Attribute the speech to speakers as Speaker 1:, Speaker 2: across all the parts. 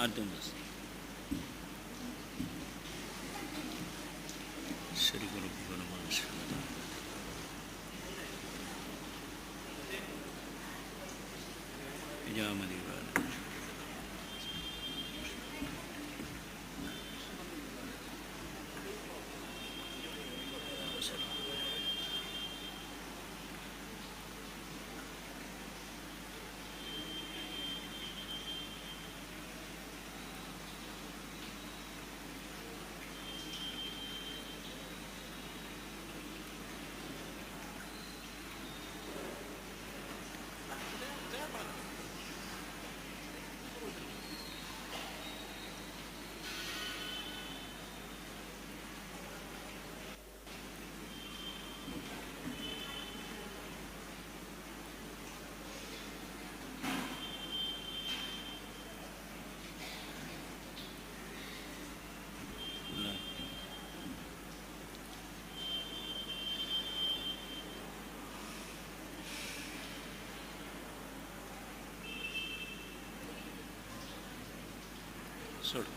Speaker 1: ಅರ್ಜುನ್ ದಾಸ್. ಶ್ರೀ ಗುರುಭ್ಯೋ ನಮಃ. ವಿಜಯಮದಿ ಸೋಡು.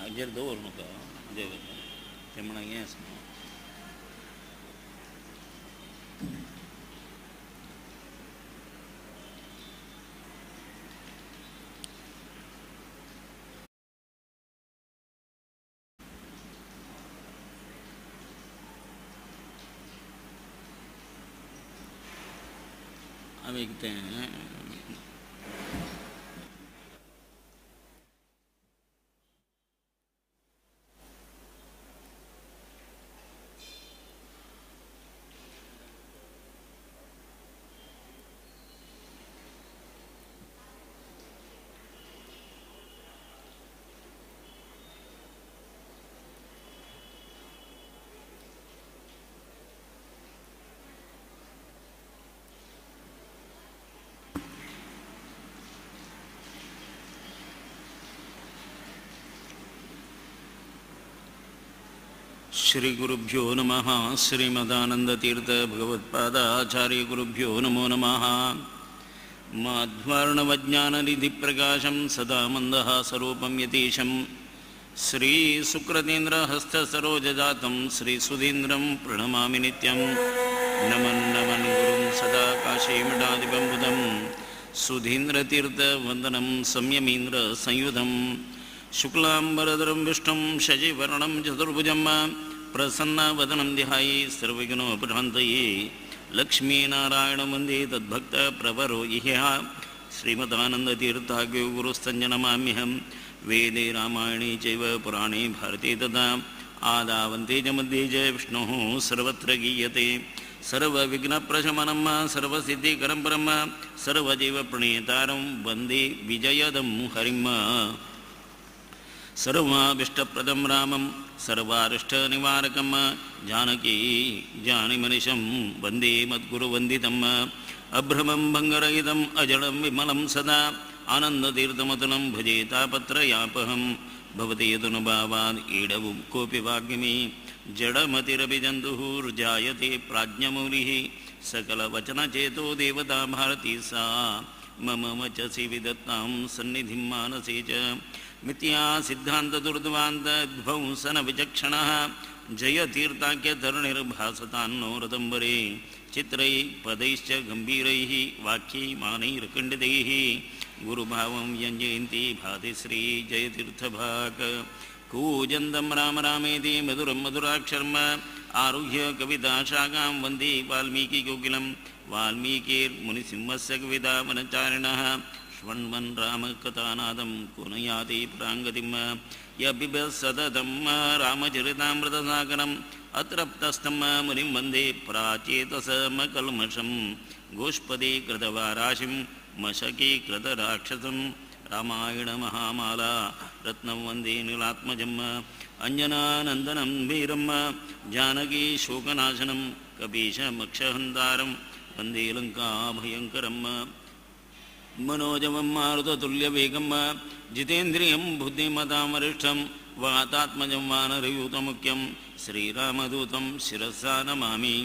Speaker 1: Ajar dua orang tu, dia temannya semua. Abi kita Shri ಗುರುಭ್ಯೋ ನಮಃ. ಶ್ರೀಮದಾನಂದತೀರ್ಥ ಭಗವತ್ಪಾದಾಚಾರ್ಯ ಗುರುಭ್ಯೋ ನಮೋ ನಮಃ. ಮಾಧ್ವಾರ್ಣವಜ್ಞಾನನಿಧಿಪ್ರಕಾಶಂ ಸದಾ ಮಂದಹಾಸರೂಪಂ ಯತೀಶಂ ಶ್ರೀ ಸುಕೃತೀಂದ್ರಹಸ್ತಸರೋಜಜಾತಂ ಶ್ರೀ ಸುಧೀಂದ್ರಂ ಪ್ರಣಮಾಮಿ ನಿತ್ಯಂ. ನಮನ್ ನಮನ್ ಗುರುಂ ಸದಾ ಕಾಶೀಮಠಾಧಿಪಂಬುಧಂ ಸುಧೀಂದ್ರತೀರ್ಥವಂದನಂ ಸಂಯಮೀಂದ್ರ ಸಂಯುಧಂ. ಶುಕ್ಲಾಂಬರಧರಂ ವಿಷ್ಣುಂ ಶಶಿವರ್ಣಂ ಚತುರ್ಭುಜಂ ಪ್ರಸನ್ನವದನಂ ಧ್ಯಾಯೇ ಸರ್ವವಿಘ್ನೋಪಶಾಂತಯೇ. ಲಕ್ಷ್ಮೀನಾರಾಯಣಂ ವಂದೇ ತದ್ಭಕ್ತಪ್ರವರೋ ಇಹ್ಯ. ಶ್ರೀಮದಾನಂದತೀರ್ಥಾಖ್ಯೋ ಗುರುಸ್ತಂಜನಮಾಮ್ಯಹಂ. ವೇದೇ ರಾಮಾಯಣೇ ಚೈವ ಪುರಾಣೇ ಭಾರತೇ ತಥಾ ಆದಾವಂತೆ ಚ ಮಧ್ಯೆ ಚ ವಿಷ್ಣುಃ ಸರ್ವತ್ರ ಗೀಯತೆ. ಸರ್ವವಿಘ್ನಪ್ರಶಮನಂ ಸರ್ವಸಿದ್ಧಿಕರಂ ಪರಂ ಸರ್ವಜೀವಪ್ರಣೇತಾರಂ ವಂದೇ ವಿಜಯದಂ ಹರಿಂ. ಸರ್ವಾಭಿಷ್ಟಪ್ರದಂ ರಾಮಂ ಸರ್ವಾರಿಷ್ಟನಿವಾರಕಂ ಜಾನಕೀ ಜಾನಿಮನಿಷಂ ವಂದೇ ಮದ್ಗುರುವಂದಿತಂ. ಅಭ್ರಮಂ ಭಂಗರಹಿತಂ ಅಜಡಂ ವಿಮಲಂ ಸದಾ ಆನಂದತೀರ್ಥಮತುಲಂ ಭಜೆ ತಾಪತ್ರಯಾಪಹಂ. ಭವತಿ ಯದುನುಭಾವಾದ್ ಈಡವು ಕೋಪಿ ವಾಗ್ಮಿ ಜಡಮತಿರಪಿ ಜಂತುರ್ಜಾಯತೆ ಪ್ರಾಜ್ಞಮೌಲಿಃ. ಸಕಲವಚನಚೇತೋ ದೇವತಾ ಭಾರತೀ ಸಾ ಮಮ ವಚಸಿ ವಿದತ್ತಾಂ ಸನ್ನಿಧಿಂ ಮಾನಸೇ ಚ. ಮಿಥ್ಯಾ ಸಿದ್ಧಾಂತದುರ್ಧ್ವಾಂತಧ್ವಂಸನ ವಿಚಕ್ಷಣಃ ಜಯತೀರ್ಥಾಖ್ಯಧರಣಿರ್ಭಾಸತಾನ್ನೋ ರದಂಬರೇ. ಚಿತ್ರೈ ಪದೈಶ್ಚ ಗಂಭೀರೈಃ ವಾಕ್ಯೈಮಾನೈರ್ಖಂಡಿತೈಃ ಗುರುಭಾವಂ ವ್ಯಂಜಯಂತಿ ಭಾತಿ ಶ್ರೀ ಜಯತೀರ್ಥಭಾಕ್. ಕೂಜಂದಂ ರಾಮ ರಾಮೇತಿ ಮಧುರಂ ಮಧುರಾಕ್ಷರಂ ಆರುಹ್ಯ ಕವಿತಾಶಾಖಾಂ ವಂದೇ ವಾಲ್ಮೀಕಿಕೋಕಿಲಂ. ವಾಲ್ಮೀಕಿರ್ಮುನಿಸಿಂಹಸ್ಯ ಕವಿತಾವನಚಾರಿಣಃ ಶ್ವಣ್ವನ್ ರಾಮಕಥಾನಾದಂ ಕುನಯಾತಿ ಪ್ರಾಂಗತಿಂ. ಯಪಿಬತ್ ಸತತಂ ರಾಮಚರಿತಾಮೃತಸಾಗರಂ ಅತೃಪ್ತಸ್ಥಂ ಮುನಿಂ ವಂದೇ ಪ್ರಾಚೇತಸಮಕಲ್ಮಷಂ. ಗೋಷ್ಪದೇ ಕೃತವಾರಾಶಿಂ ಮಶಕೀಕೃತರಾಕ್ಷಸಂ ರಾಮಾಯಣ ಮಹಾಮಾಲಾ ರತ್ನಂ ವಂದೇ ನೀಲಾತ್ಮಜಂ ಅಂಜನಾನಂದನಂ ವೀರಂ ಜಾನಕಿ ಶೋಕನಾಶನಂ ಕಪೀಶಮಕ್ಷಹಂತಾರಂ ವಂದೇ ಲಂಕಾಭಯಂಕರಂ मनोजवं मारुततुल्यवेगं जितेन्द्रियं बुद्धिमतामरिष्ठं वातात्मजं वानरयूतमुख्यं श्रीरामदूतं शिरसा नमामि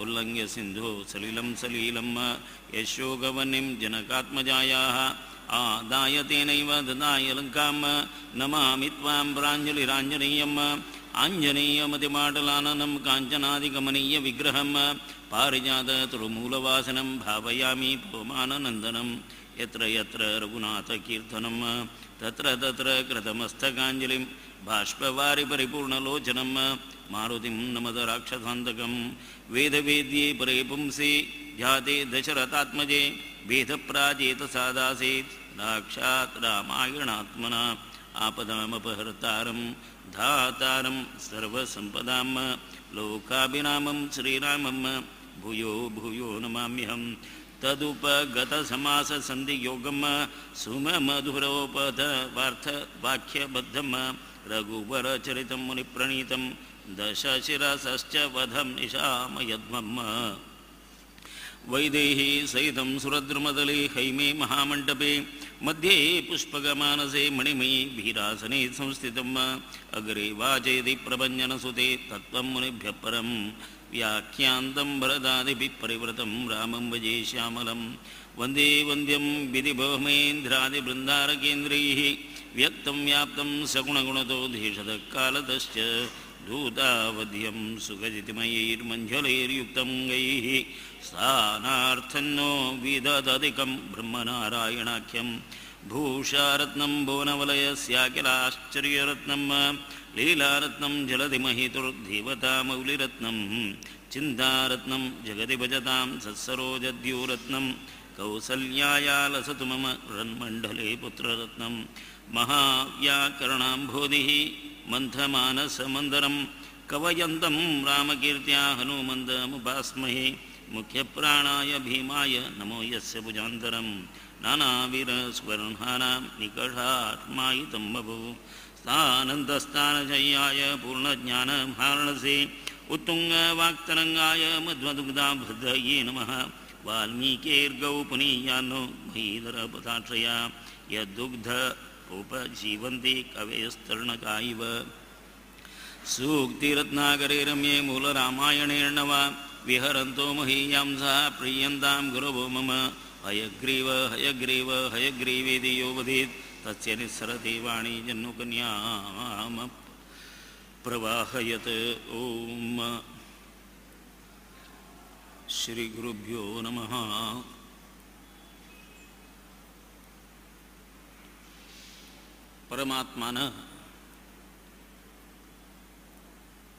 Speaker 1: उल्लङ्घ्य सिन्धो सलिलं सलीलं यशोगवह्निं जनकात्मजायाः आदाय तेनैव ददाय लङ्कां नमामि त्वां प्राञ्जलिराञ्जनेयम् आञ्जनेयमतिमाटलाननं काञ्चनादिगमनीयविग्रहं पारिजाततुलमूलवासनं भावयामि पवमाननन्दनं यत्र यत्र रघुनाथकीर्तनं तत्र तत्र कृतमस्तकाञ्जलिं बाष्पवारि परिपूर्णलोचनं मारुतिं नमद राक्षसान्तकं वेदवेद्ये परे पुंसि जाते दशरथात्मजे वेदप्राचेतसादासीत् साक्षात् रामायणात्मना आपदामपहर्तारं धातारं सर्वसम्पदां लोकाभिरामं श्रीरामं भूयो भूयो नमाम्यहं तदुपगतसमाससन्धियोगं सुमधुरोपधवार्थवाक्यबद्धं रघुवरचरितं मुनिप्रणीतं दशशिरसश्च वधं निशामयध्वम् वैदेही सहितं सुरद्रुमदले हैमे महामण्डपे मध्ये पुष्पकमानसे मणिमयी वीरासने संस्थितम् अग्रे वाचेति प्रभञ्जनसुते तत्त्वं मुनिभ्यः परं व्याख्यान्तं भरदादिभिः परिवृतं रामं भजे श्यामलं वन्दे वन्द्यं विधिभवमेन्द्रादिबृन्दारकेन्द्रैः व्यक्तं व्याप्तं सगुणगुणतो देशतकालतश्च दूतावध्यं सुखजितिमयैर्मञ्जलैर्युक्तं गैः स्थानार्थन्नो विदधधिकं ब्रह्मनारायणाख्यं भूषारत्नं भुवनवलयस्याखिलाश्चर्यरत्नं लीलारत्नं जलधिमहितुर्देवतामौलिरत्नं चिन्तारत्नं जगति भजतां सत्सरोजद्यूरत्नं कौसल्याया लसतु मम रन्मण्डले पुत्ररत्नं महाव्याकरणाम्भोधिः मन्थमानसमन्दरं कवयन्तं रामकीर्त्या हनुमन्दमुपास्महे मुख्यप्राणाय भीमाय नमो यस्य भुजान्तरं नानावीरस्वर्णानां निकषात्मायितं बभू स्थानन्तस्थानशय्याय पूर्णज्ञानभारणसे उत्तुङ्गवाक्तरङ्गाय मध्वदुग्धाभृदये नमः वाल्मीकिर्गौ पुनीयान्नो महीधरपथाश्रया यद्दुग्ध उपजीवन्ति कवयस्तरणका इव सूक्तिरत्नाकरे रम्ये मूलरामायणेर्णवा विहरन्तो महीयांसः प्रीयन्तां गुरवो मम हयग्रीव हयग्रीव हयग्रीवेति यो वदेत् तस्य निस्सरति वाणी जन्नुकन्याम प्रवाहयत् ॐ श्रीगुरुभ्यो नमः। పరమాత్మన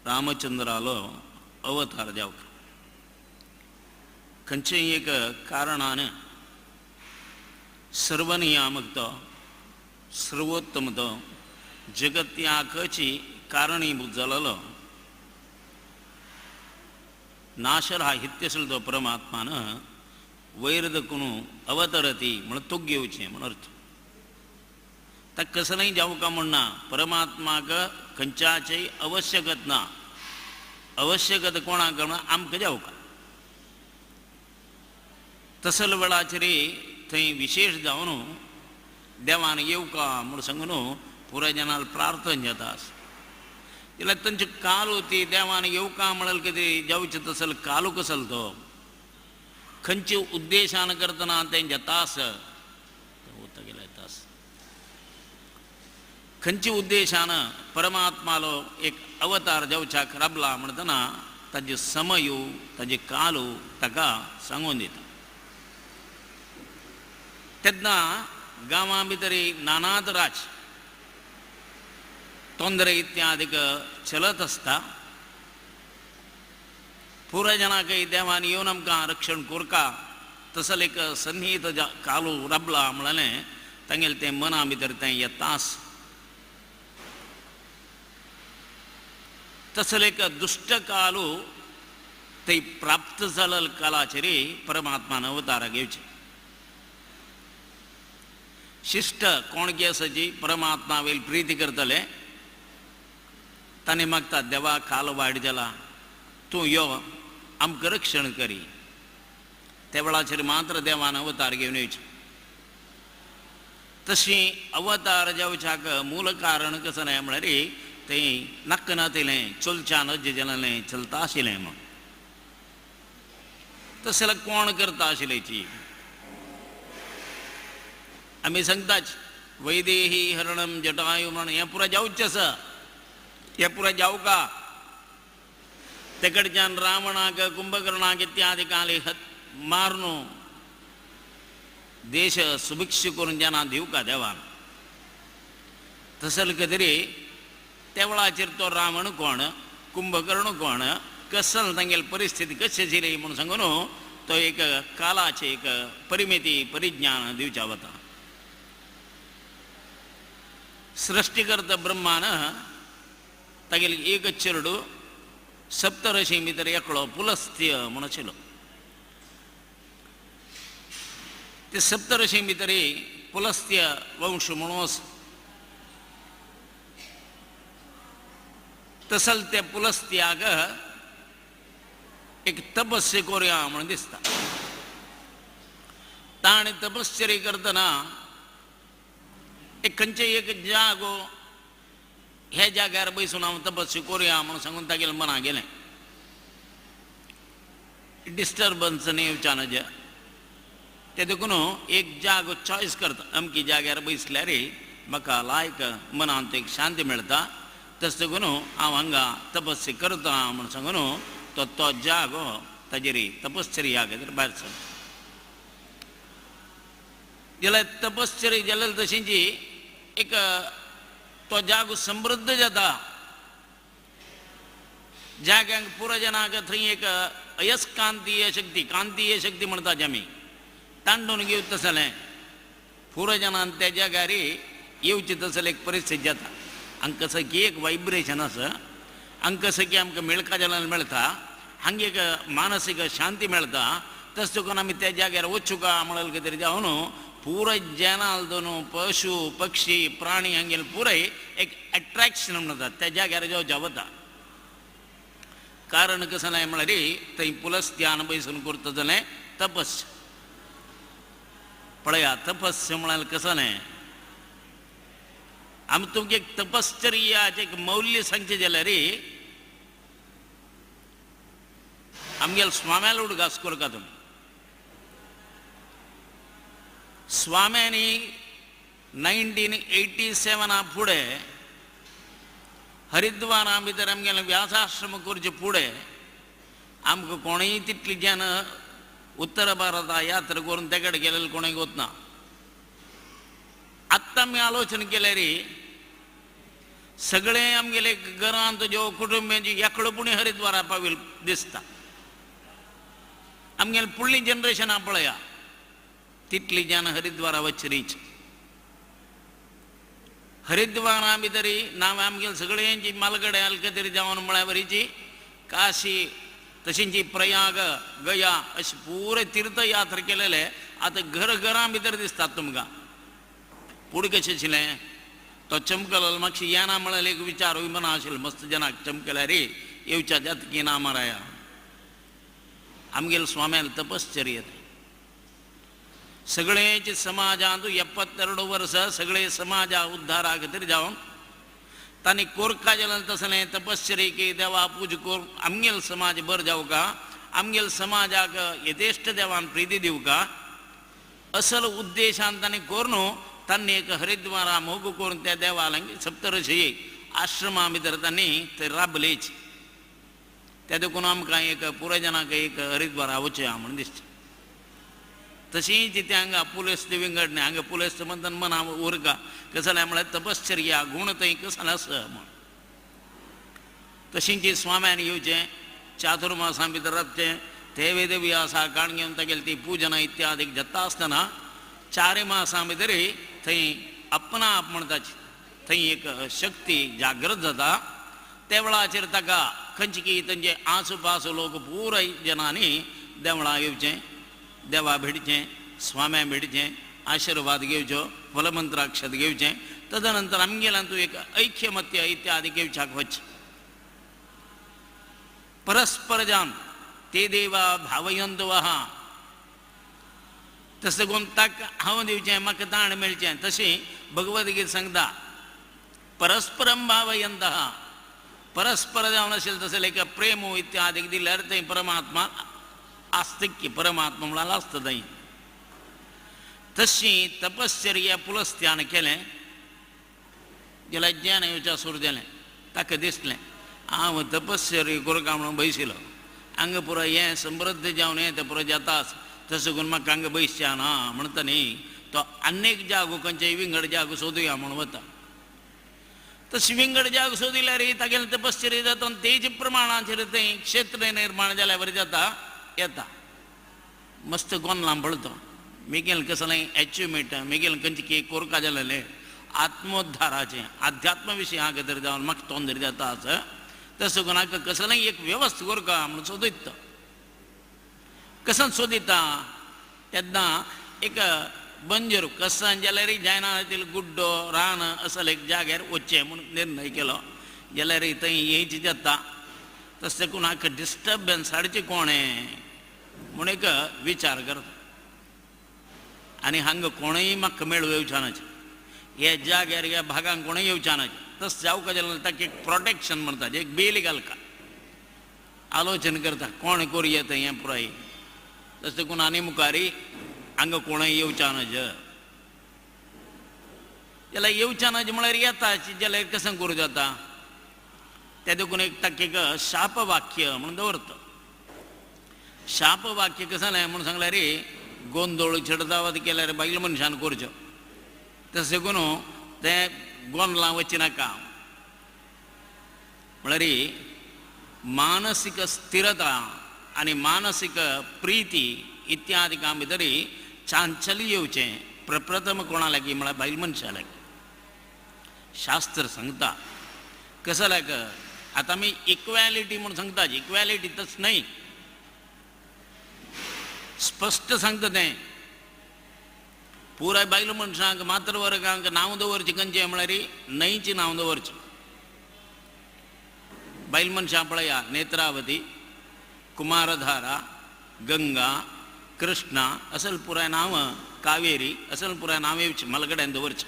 Speaker 1: రామచంద్రాలో अवतार जावक खंयचे एक कारणान सर्वनियामक तो सर्वोत्तम तो जगत्याची कारणीभूत जालोलो नाशर हा हित्यसल तो परमात्मान वैरदकुनु अवतरती म्हण तोग घेवचें म्हण अर्थ ताका कसलय जावका म्हणना परमात्माक खंयच्याचेय आवश्यकत ना आवश्यकत कोणाक आमकां जावका तसल वेळाचेर थंय विशेष जावन देवान येवका म्हूण सांगून पुराय जनाल प्रार्थना जाता जाल्यार तांचे कालू ती देवान येवका म्हळ्यार कितें जावचें तसल कालू कसलो तो खंयचे उद्देशान करतना तेंचे तास गेले तास खंयच्या उद्देशान परमात्मालो एक अवतार जावच्याक राबला म्हणटना ताजे समयो ताजे कालू ताका सांगून दिता तेन्ना गांवां भितर नानाद राज तोंदरे इत्यादीक चलत आसता पुराय जनांकय देवान येवन आमकां रक्षण कोरका तसले एक सन्नीत कालू राबला म्हळें तांगेलें तें मना भितर तें येतास तसले एक दुष्ट कालू ते प्राप्त जालेल्या कालाचेर परमात्मान अवतार घेवचे शिष्ट कोणगी आसाची परमात्मा वयल प्रीती करतले ताणें मागता देवा काल वायट जाला तूं यो आमकां रक्षण करी त्या वेळाचेर मात्र देवान अवतार घेवन येवचें तशी अवतार जावच्याक मूल कारण कसं नाही म्हळ्यार तें नक्क नातिलें चलच्यान अज्ज जालें चलता आशिल्लें म्हण तसलें कोण करता आशिल्लेची आमी सांगताच वैदेही हरणम जटायू म्हण हें पुरो जावचें आसा हें पुरो जावका ते कडच्यान रावणाक कुंभकर्णाक इत्यादी काले मारून देश सुभिक्ष करून जना दिवका देवान तसले कदरी त्या वेळाचेर तो रावण कोण कुंभकर्ण कोण कसल तांगेली परिस्थिती कशी आशिल्ली म्हूण सांगून तो एक कालाचे एक परिमिती परिज्ञान दिवचा वता सृष्टिकर्ता ब्रह्मान तागेली एक चेडू सप्तऋषी भितर एकलो पुलस्त्य म्हूण आशिल्लो ते सप्तऋषी भितर पुलस्त्य वंश म्हणून तसल त्या पुलस्त्याक एक तपस्या करूया म्हणून दिसता ताणें तपश्चर्या करतना एक खंयचे एक जागो ह्या जाग्यार बसून हांव तपस्या करूया म्हणून सांगून तागेलें मना गेलें डिस्टर्बन्स न्ही येवच्या नजे ते देखून एक जागो चॉयस करता अमकी जाग्यार बसल्यार म्हाका लायक मनांत एक शांती मेळटा तस देखून हांव हांगा तपस्या करता म्हूण सांगून तो जागो ताजेर तपश्चर्या खातीर भायर सरलो जाल्यार तपश्चर्या जाल्यार तशींची एक तो जागो समृद्ध जाता जाग्यांक पुरो जनाक थंय एक अयस्कांतीय शक्ती म्हणटात आमी तांडून घेवं तसलें पुरो जनान त्या जाग्यार येवचें तसलें एक परिस्थिती जाता हांगा कसं की एक वायब्रेशन आसा हांगा कसं की आमकां मेळका जाल्यार मेळटा हांगा एक मानसीक शांती मेळटा तस करून आमी त्या जाग्यार वचूं का म्हणलें कितें जावन पुराय जनाल दोन पशु पक्षी प्राणी हांगेले पुराय एक अट्रॅक्शन म्हणटात त्या जाग्यार जेवच्या वता कारण कसं नाही म्हळ्यार थंय पुलस्त्यान बसून करता जाल्यार तपस्या पळया तपस्या म्हळ्यार कसं न्ही आमी तुमकां एक तपश्चर्याचें एक मौल्य सांगचें जाल्यार आमगेले स्वाम्यालो उडगास करता तुमी स्वाम्यांनी 1987 फुडें हरिद्वारा भितर आमगेलें व्यासाश्रम करचे फुडें आमकां कोणूय तितली जन उत्तर भारता यात्रा करून ते कडेन गेलेले कोणूय वचना आत्तां आमी आलोचना केल्यार सगळे आमगेले घरांत ज्यो कुटुंबाची एकलोपणी हरिद्वारा पाविल दिसता आमगेले फुडली जनरेशनां पळया तितली जन हरिद्वारा वचरीच हरिद्वारा भितर नांव आमगेले सगळ्यांची मालगडे अलकतेरी जावन म्हळ्यार बरीची काशी तशींची प्रयाग गया अशें पुरे तीर्थयात्रा केलेले आतां घरां भितर दिसतात तुमकां पुढे कशें आशिल्लें तो चमकलो मातशी येना म्हळ्यार एक विचार विमना आशिल्लो मस्त जनाक चमकल्यार येवच्या जाता की ना माराया आमगेले स्वाम्यान तपश्चर्या सगळेच समाजांत 72 वर्सां सगळे समाजा उद्धारा खातीर जावन तांणी कोरका जाल्यार तसलें तपश्चर्या की देवा पूज करून आमगेलो समाज बरो जावका आमगेलो समाजाक यथेश्ट देवान प्रिती दिवका असल उद्देशान तांणी करून तांणी एक हरिद्वारा मोग करून त्या देवालयाक सप्तऋषी आश्रमा भितर तांणी थंय राबलेच त्या देखून आमकां एक पुराय जनाक एक हरिद्वारा वचया म्हण दिसता तशींच ते हांगा पुलेस विंगड न्ही हांगा पुलेस म्हणटा मना उरका कसलें म्हळ्यार तपश्चर्या गुण थंय कसलें आसा म्हण तशींच स्वाम्यान येवचें चातुर्मासां भितर रावचें ते वेदवी आसा काण घेवन तागेली ती पुजना इत्यादी जाता आसतना 4 मासां भितर थंय आपणाप म्हणटाची थंय एक शक्ती जागृत जाता त्या वेळाचेर ताका खंयचे की तांचे आसपास लोक पुराय जनांनी देवळां येवचें देवा भेटचें स्वाम्या भेटचें आशीर्वाद घेवचो फलमंत्राक्षत घेवचें तदनंतर आमगेल्यान तूं एक ऐक्यमत्य इत्यादी घेवच्याक वच परस्पर जावन ते देवा भावयंतवः तसं करून ताका हांव दिवचें म्हाका दाण मेळचें तशें भगवद्गीता सांगता परस्परम भावयंतः परस्पर जावन असेल तसं लायक प्रेम इत्यादी दिल्यार थंय परमात्मा आस्तिक्य परमात्मा म्हळ्यार आसता थंय तशी तपश्चर्या पुलस्त्यान केलें जाल्यार ज्ञान येवच्या सुरू जालें ताका दिसलें हांव तपश्चर्या करूं काय म्हणून बशिल्लो हांगा पुरो हें समृद्ध जावन हें तें पुरो जाताच तसो करून म्हाका हांगा बसचें ना म्हणटा न्ही तो आनीक जागो खंयचेय विंगड जागो सोदुया म्हणून वता तशें विंगड जागो सोदिल्यार तागेलें तपश्चर्या जाता आनी तेज प्रमाणाचेर थंय क्षेत्र निर्माण जाल्या बरें जाता येता मस्त गोंदलां पळतो मेगेल कसलें एचिवमेंट मेगेल खंयचें कितें कोरका जालेलें आत्मोद्धाराचें अध्यात्म विशीं हांगा जर जावन म्हाका तोंदर जाता तसो करून हाका कसलेंय एक वेवस्था कोरका म्हणून सोदयता कसं सोदिता तेन्ना एक बंजर कसं जाल्यार जायना गुड्डो रान असो एक जाग्यार वचचें म्हणून निर्णय केलो जाल्यार थंय येवचें जाता तशें करून हाका डिस्टर्बन्स हाडचें कोणें म्हूण एक विचार करता आनी हांगा कोणूय म्हाका मेळूं येवच्यानाचें ह्या जाग्यार ह्या भागांक कोणूय येवच्यानाचें तस जावका जाल्यार ताका एक प्रोटेक्शन म्हणटा एक बेली घालता आलोचना करता कोण करूं येता हें पुराय तशें करून आनी मुखारी हांगा कोणूय येवच्यानाच जाल्यार येवच्यानाच म्हळ्यार येताच जाल्यार कशें करूं जाता ते देखून एक ताका एक शाप वाक्य म्हणून दवरता शाप वाक्य कशें जालें म्हणून सांगल्यार गोंदळ चडदावत केल्यार बायल मनशान करच्यो तशें करून तें गोंदलां वचची नाका म्हळ्यार मानसीक स्थिरता आनी मानसीक प्रिती इत्यादिकां भितर चांचल्य येवचें प्रप्रथम कोणा लागीं म्हळ्यार बायल मनशा लागीं शास्त्र सांगता कसं लायक आतां आमी इक्वॅलिटी म्हणून सांगता इक्वॅलिटी तशें न्हय स्पश्ट सांगता तें पुराय बायल मनशांक मातृवर्गांक नांव दवरचें खंयचें म्हळ्यार न्हंयचें नांव दवरचें बायल मनशां पळया नेत्रावती कुमारधारा गंगा कृष्णा असल पुराय नांव कावेरी असल पुराय नांव येवचें मलगड्यान दवरचें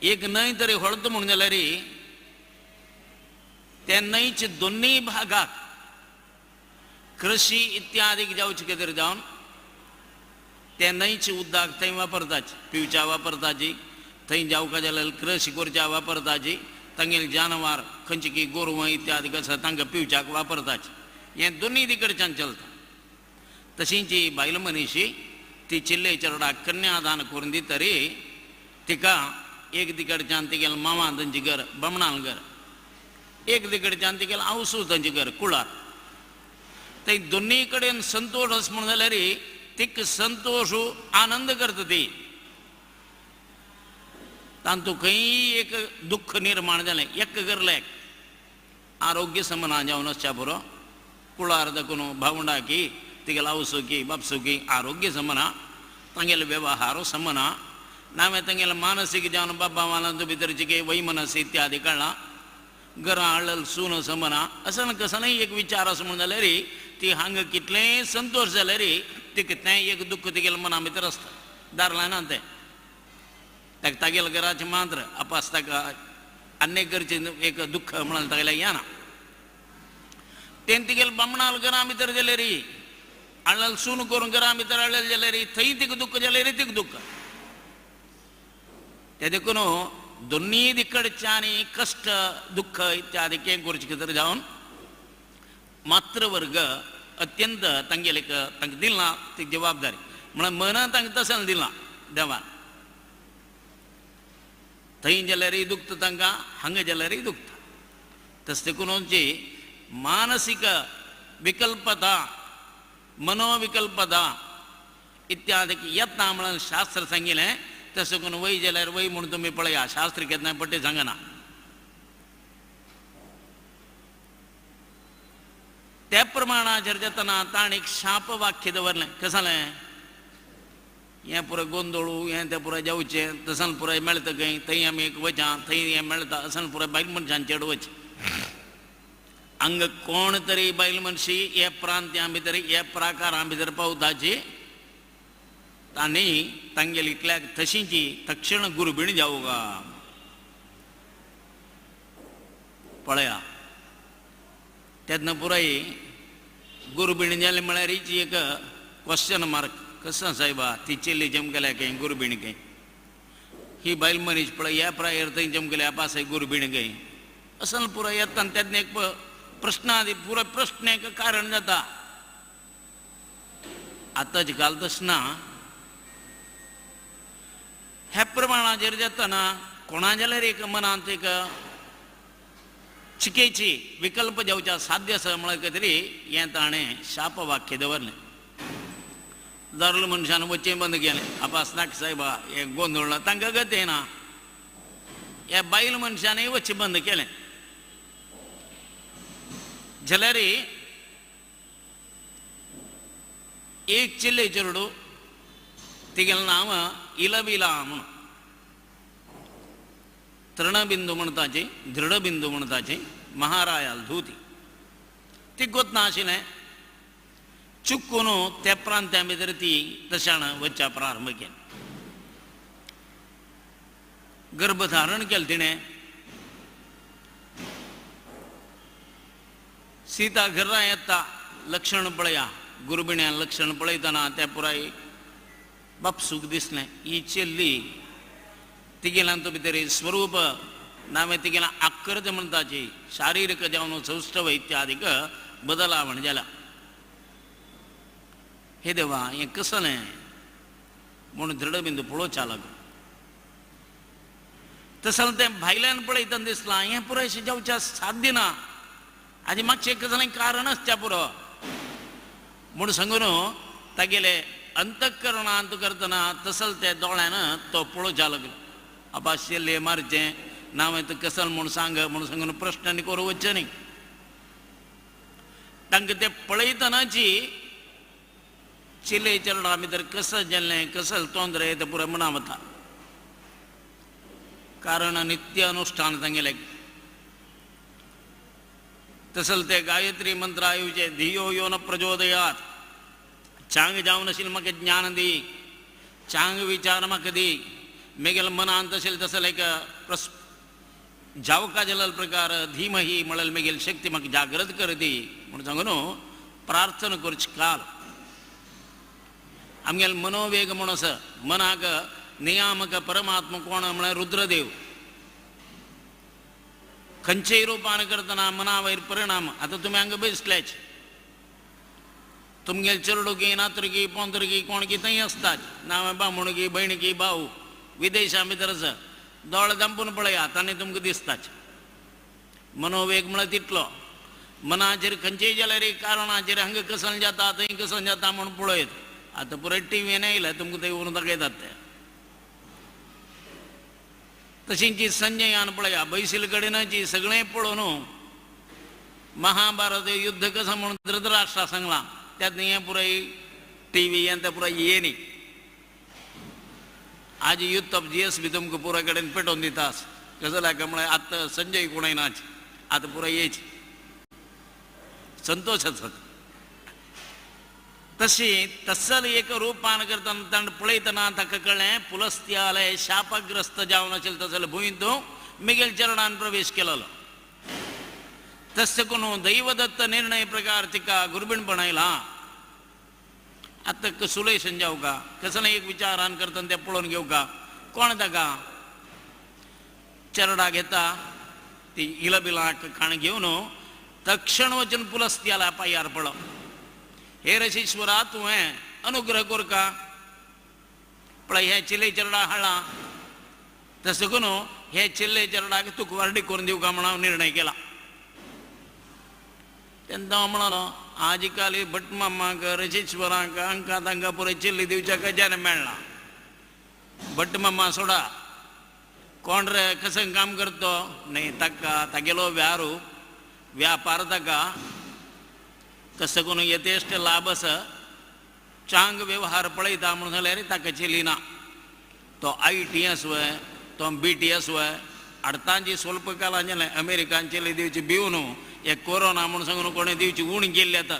Speaker 1: एक न्हंय तरी व्हळता म्हणून जाल्यार त्या न्हंयचे दोनूय भागाक कृषी इत्यादीक जावचे खातीर जावन त्या न्हंयचे उदक थंय वापरताचे पिवच्या वापरताची थंय जावका जाल्यार कृषी करच्या वापरताची तांगेले जानवर खंयचे की गोरवां इत्यादी कसं तांकां पिवच्याक वापरताचे हें दोनूय दिकडच्यान चलता तशींच बायल मनीस ती चिल्ले चेडवाक कन्यादान करून दितरी तिका एक दिकडच्यान तिगेलें मामा तांचें घर बमणाल घर एक दिकडच्यान तिगेलें आवसू तांचें घर कुळार थंय दोनूय कडेन संतोश आसा म्हणून जाल्यार तिका संतोश आनंद करता ती तातूंत खंय एक दुख्ख निर्माण जालें एक गरलेक आरोग्य समना जावन आसच्या पुरो कुळार दाखून भावंडाकी तिगेले आवसुकी बापसुकी आरोग्य समना तांगेले वेव्हार समना नावे तांगेले मानसीक जावन बाबा मालांचो भितरचे काही वैमनस इत्यादी कळना घरा हाडलेलो सून समना असं कसनय एक विचार असो म्हणून जाल्यार ती हांगा कितलेंय संतोश जाल्यार तिका तें एक दुख्ख तिगेल्या मना भितर आसता दारलां ना तें ताका तागेल्या घराचें मात्र आपास ताका आनीक घरचें एक दुख्ख म्हणून तागेल्या येना तें तिगेल्या बामणाल घरा भितर जाल्यार हाडलेलो सून करून घरा भितर हाडलेलें जाल्यार थंय तिका दुख्ख जाल्यार तिका दुख्ख ते देखून दोनूय दिकडच्यानी कश्ट दुख्ख इत्यादी कें करचे खातीर जावन मातृवर्ग अत्यंत तांगेले तांकां दिलां ती जबाबदारी म्हळ्यार मनांत तांकां तशें दिलां देवान थंय जाल्यारय दुखता तांकां हांगा जाल्यारय दुखता तशें करून जी मानसीक विकल्पता मनोविकल्पता इत्यादी येता म्हणून शास्त्र सांगिल्लें तशें करून वय जाल्यार वय म्हणून तुमी पळया शास्त्र केन्ना पट्टी सांगना त्या प्रमाणाचेर जेतना ताणें एक शाप वाक्य दवरलें कशें जालें हें पुराय गोंदळू हें तें पुराय जावचें तसन पुराय मेळटा खंय थंय आमी एक वचा थंय हें मेळटा असन पुराय बायल मनशांचे चेड वच हांगा कोण तरी बायल मनशी हे प्रांत्या भितर हे प्रकारा भितर पावताची तांणी तांगेली इतल्याक तशींची तक्षण गुरबीण जावं गा पळया तेन्ना पुराय गुरबीण जालें म्हळ्यार हिची एक क्वेश्चन मार्क कसं सायबा ती चिल्ली जमकेल्या खंय गुरबीण खंय ही बायल मनीस पळय ह्या प्रायर थंय जमकेल्या पासय गुरबीण खंय असन पुराय येता आनी तेन्ना एक प्रश्न पुराय प्रश्न एक कारण जाता आतांचे काल तशें ना ह्या प्रमाणाचेर जातना कोणा जाल्यार एक मनांत एक चिकेची विकल्प जावच्या साध्य आसा म्हळ्यार खंय तरी हें ताणें शाप वाक्य दवरलें दारुल मनशान वचचें बंद केलें आपास नाक सायबा हें गोंदळ तांकां गती ना ह्या बायल मनशानय वचचें बंद केलें जाल्यार एक चिल्ले चेडू तिगेलें नांव इलबिला म्हणून तृणबिंदू म्हणटाची दृढबिंदू म्हणटाची महारायाल धुती ती गोत नाशिल्लें चुकून त्या प्रांत्या भितर ती तशाण वचच्या प्रारंभ केलें गर्भधारण केलें तिणें सीता घरा येता लक्षण पळया गुरबिण्यान लक्षण पळयतना त्या पुराय बाप सूख दिसलें ही चेल्ली तिगेलांत भितर स्वरूप नावे तिगेलां आकृती म्हणटाची शारिरीक जावन सौष्ठव इत्यादीक बदलावण जाला हे देवा हें कसलें म्हणून दृढबिंदू पळोवच्या लागलो तसलें तें भायल्यान पळयतना दिसलां हें पुरायशें जावचें साध्य ना हाजें मातशें कसलें कारण आसचें पुरो म्हूण सांगून तागेले अंतकरणांत करतना तसल त्या दोळ्यान तो पळोवच्या लागलो आपाशेल्ले मारचें नांव तो कसल म्हूण सांग म्हूण सांगून प्रश्न आनी करूं वच्चें न्ही तांकां तें पळयतनाची चिले चरणा भितर कसल जाल्लें कसल तोंदरे तें पुराय मना वता कारण नित्य अनुश्ठान तांगेलें तसल ते गायत्री मंत्र आयुचे धियो यो न प्रचोदयात चांग जावन आशिल्लें म्हाका ज्ञान दी चांग विचार म्हाका दी मेगेल मनांत आशिल्लें तसल एक जावका जाल्यार प्रकार धीमही म्हळ्यार मेगेल शक्ती म्हाका जागृत कर दी म्हूण सांगून प्रार्थना करची काल आमगेल मनोवेग म्हणून आसा मनाक नियामक परमात्मा कोण म्हळ्यार रुद्रदेव खंयचेय रुपान करतना मना वयर परिणाम आतां तुमी हांगा बसल्याच तुमगेल चेडूकी नातरुकी पोंतरुकी कोणकी थंय आसताच नांव बामणुकी भयणकी भाऊ विदेशा भितर आसा दोळ दांपून पळयात आनी तुमकां दिसताच मनोवेग म्हळ्यार तितलो मनाचेर खंयचेय जाल्यार एक कारणाचेर हांगा कसन जाता थंय कसन जाता म्हूण पळयत आतां पुराय टीव्हीन येयला तुमकां थंय व्हरून दाखयतात ते तशींची संजयान पळया बैसील कडेनची सगळें पळोवन महाभारत युद्ध कसं म्हणून धृतराष्ट्रा सांगलां त्यात हें पुराय टीव्ही हें तें पुराय येनी आज युद्ध ऑफ GSB तुमकां पुराय कडेन पेटोवन दितास कसं लायक म्हळ्यार आतां संजय कोणय नाच आतां पुराय येच संतोश आसत तशी तसल एक रूपान करतना ताणें पळयतना ताका कळ्ळें पुलस्त्यालय शापग्रस्त जावन आशिल्लें तसले भुंयत मिगेल चरणान प्रवेश केलेलो तशें करून दैवदत्त निर्णय प्रकार तिका गुरबीणपण आयला आतां सुलेशन जावं का कसलें एक विचारान करतना तें पळोवन घेवं का कोण ताका चरडा घेता ती इलबिलाक खाण घेवन तक्षण वचून पुलस्त्यालया पांयार पडलो हे रशीश्वरा तुवें अनुग्रह कर का पळय हे चिले चरडा हाडला तशें करून हे चिल्ले चरडाक तुका वारडी करून दिवं का म्हणून निर्णय केला तेन्ना म्हणलो आजी काली भट मामाक रशीश्वराक हांकां तांकां पुराय चिल्ली दिवच्या गजान मेळना भट मामा सोडा कोण रे कसं काम करतो न्ही ताका तागेलो व्यापार ताका तसं करून यथेश्ट लाभ आसा चांग व्यवहार पळयता म्हणून जाल्यार ताका चलिना तो ITS वय तो BTS वय अडतांची स्वल्प कालांचे अमेरिकान चले दिवची भिवन हे कोरोना म्हणून सांगून कोणे दिवची उण गेल्ले आतां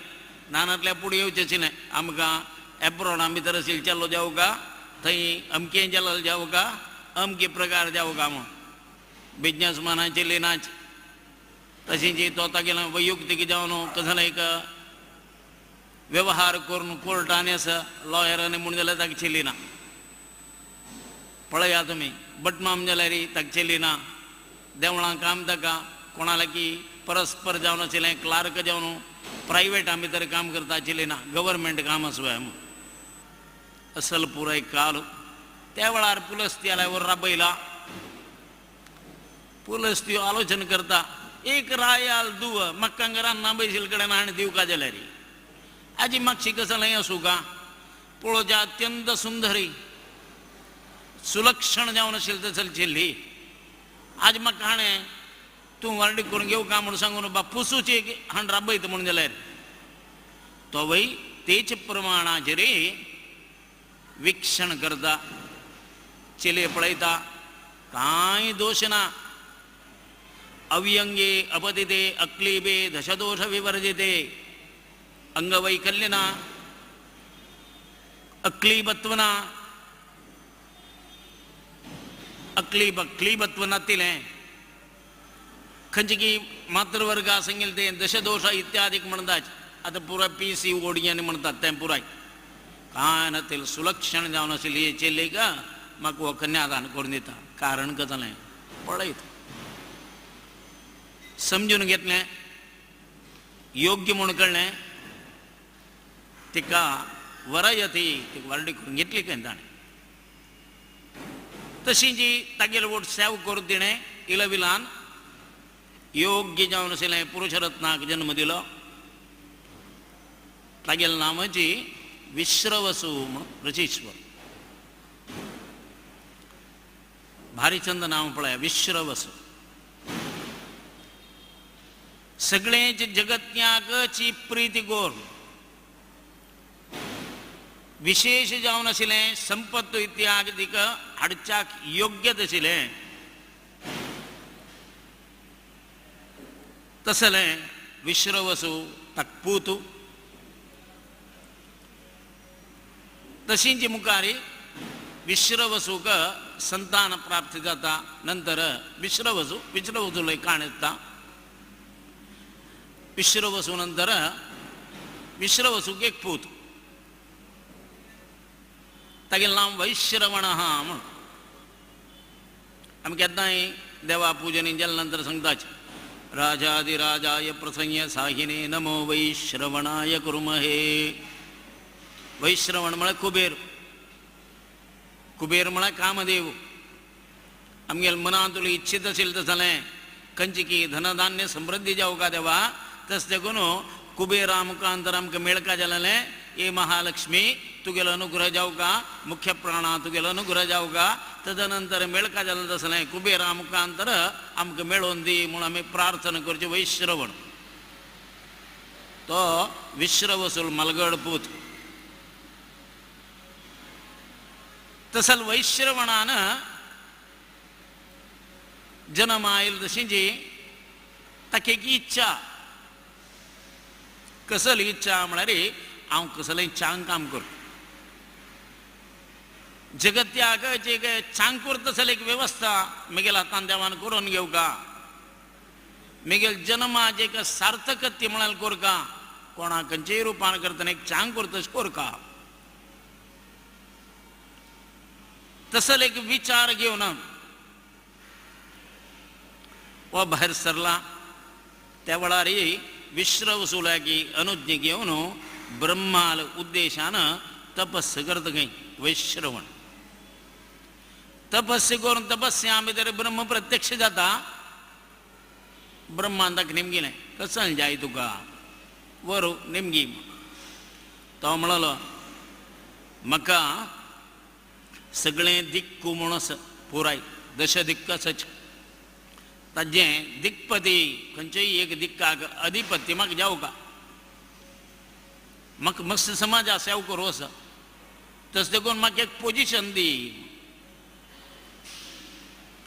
Speaker 1: नानातल्या पुढे येवचेच न्हय आमकां एब्रॉडा भितर असेल चलो जावं का थंय अमकें चलल जावं का अमके प्रकार जावं का म्हूण बिजनेसमॅनाचे लेनाच तशेंच तो तागेलो वैयक्तीक जावन कसलो एक व्यवहार करून कोर्टांनी आसा लॉयरांनी म्हणून जाल्यार ताका चलिना पळया तुमी बटमाम जाल्यार ताका चलिना देवळां काम ताका कोणाला की परस्पर जावन आशिल्लें क्लार्क जावन प्रायवेटां भितर काम करता चलिना गव्हर्मेंट काम आसूं असल पुराय काल त्या वेळार पुलस्त्यालयावर राबयला पुलस्त्यो आलोचना करता एक रायाल दुव म्हाका रान्ना बैशील कडेन आनी दिवका जाल्यार आजी मागशी कसं हें आसूं का पळोवच्या अत्यंत सुंदरी सुलक्षण जावन आशिल्ली तसली चेल्ली आज म्हाका हाणें तूं वर्डी करून घेवं का म्हणून सांगून बा पुसूची हाण राबयता म्हणून जाल्यार तो वय तेच प्रमाणाचेर वीक्षण करता चेले पळयता कांय दोश ना अव्यंगे अपतिते अक्लीबे दशदोष विवर्जिते अंगवैकल्य ना अक्लीबत्व ना अक्लीबत्व नातिलें खंयची मातृवर्गा सांगिल्लें तें दशदोष इत्यादीक म्हणटात आतां पुराय PC ओडयांनी म्हणटात तें पुराय कांय नातिलें सुलक्षण जावन आशिल्ली हे चेल्लेक म्हाका हो कन्यादान करून दिता कारण कसलें पळयत समजून घेतलें योग्य म्हूण कळ्ळें तिका वरयती तिका वर्डी करून घेतली खंय ताणें तशी जी तागेलो वोट सेव करून तिणें इलविलान योग्य जावन आशिल्लें पुरुषरत्नाक जन्म दिलो तागेल्या नांवाची विश्रवसू म्हणून ऋषीश्वर भारी चंद नांव पळया विश्रवसू सगळेच जगत्याची प्रीती गोर विशेष जावन आशिल्लें संपत्त इत्याग तिका हाडच्याक योग्यच आशिल्लें तसलें विश्रवसू ताका पूत तशींच मुखारी विश्रवसूक संतान प्राप्त जाता नंतर विश्रवसूलो काण येता विश्रवसू नंतर विश्रवसूक एक पूत तागेलें नांव वैश्रवण म्हूण आमी केन्नाय देवा पुजनी जाले नंतर सांगताच राजाधिराजाय प्रसंय साहिने नमो वैश्रवणाय कुर्महे वैश्रवण म्हळ्यार कुबेर कुबेर म्हळ्यार कामदेव आमगेले मनांतून इच्छीत आशिल्लें तसलें खंयची की धनधान्य समृद्धी जावं का देवा तस देखून कुबेरा मुखांतर आमकां मेळका जालेलें हे महालक्ष्मी तुगेलो अनुग्रह जावं का मुख्य प्राणा तुगेलो अनुग्रह जावं का तदनंतर मेळका जालें तसलें कुबेरा मुखांतर आमकां मेळोवन दी म्हूण आमी प्रार्थना करची वैश्रवण तो विश्रवसूल मलगड पूत तसल वैश्रवणान जन्म आयलो तशींची ताका एक इच्छा कसली इच्छा म्हळ्यार हांव कसलें चांग काम करता जगत्याक जे चांग करता तसली एक वेवस्था म्हगेल्या हातान देवान करून घेवका म्हगेल जन्माचे एक सार्थकत्य म्हणाल कोरका कोणाक खंयचेय रुपान करतना एक चांग करता तशें कोरका तसल एक विचार घेवन वो भायर सरला त्या वेळार विश्रवसूलाची अनुज्ञा घेवन ब्रह्माल उद्देशान तपस्या करता खंय वैश्रवण तपस्या करून तपस्या भितर ब्रह्म प्रत्यक्ष जाता ब्रह्मान ताका नेमगिलें कसं जाय तुका वर नेमगी तो म्हणलो म्हाका सगळें दिक्कू म्हूण पुराय दश दिक्क सच ताजें दिक्पती खंयचेय एक दिक्काक अधिपत्य म्हाका जावं का म्हाका मस्त समाजा सेवा करूं आसा तस देखून म्हाका एक पोजिशन दी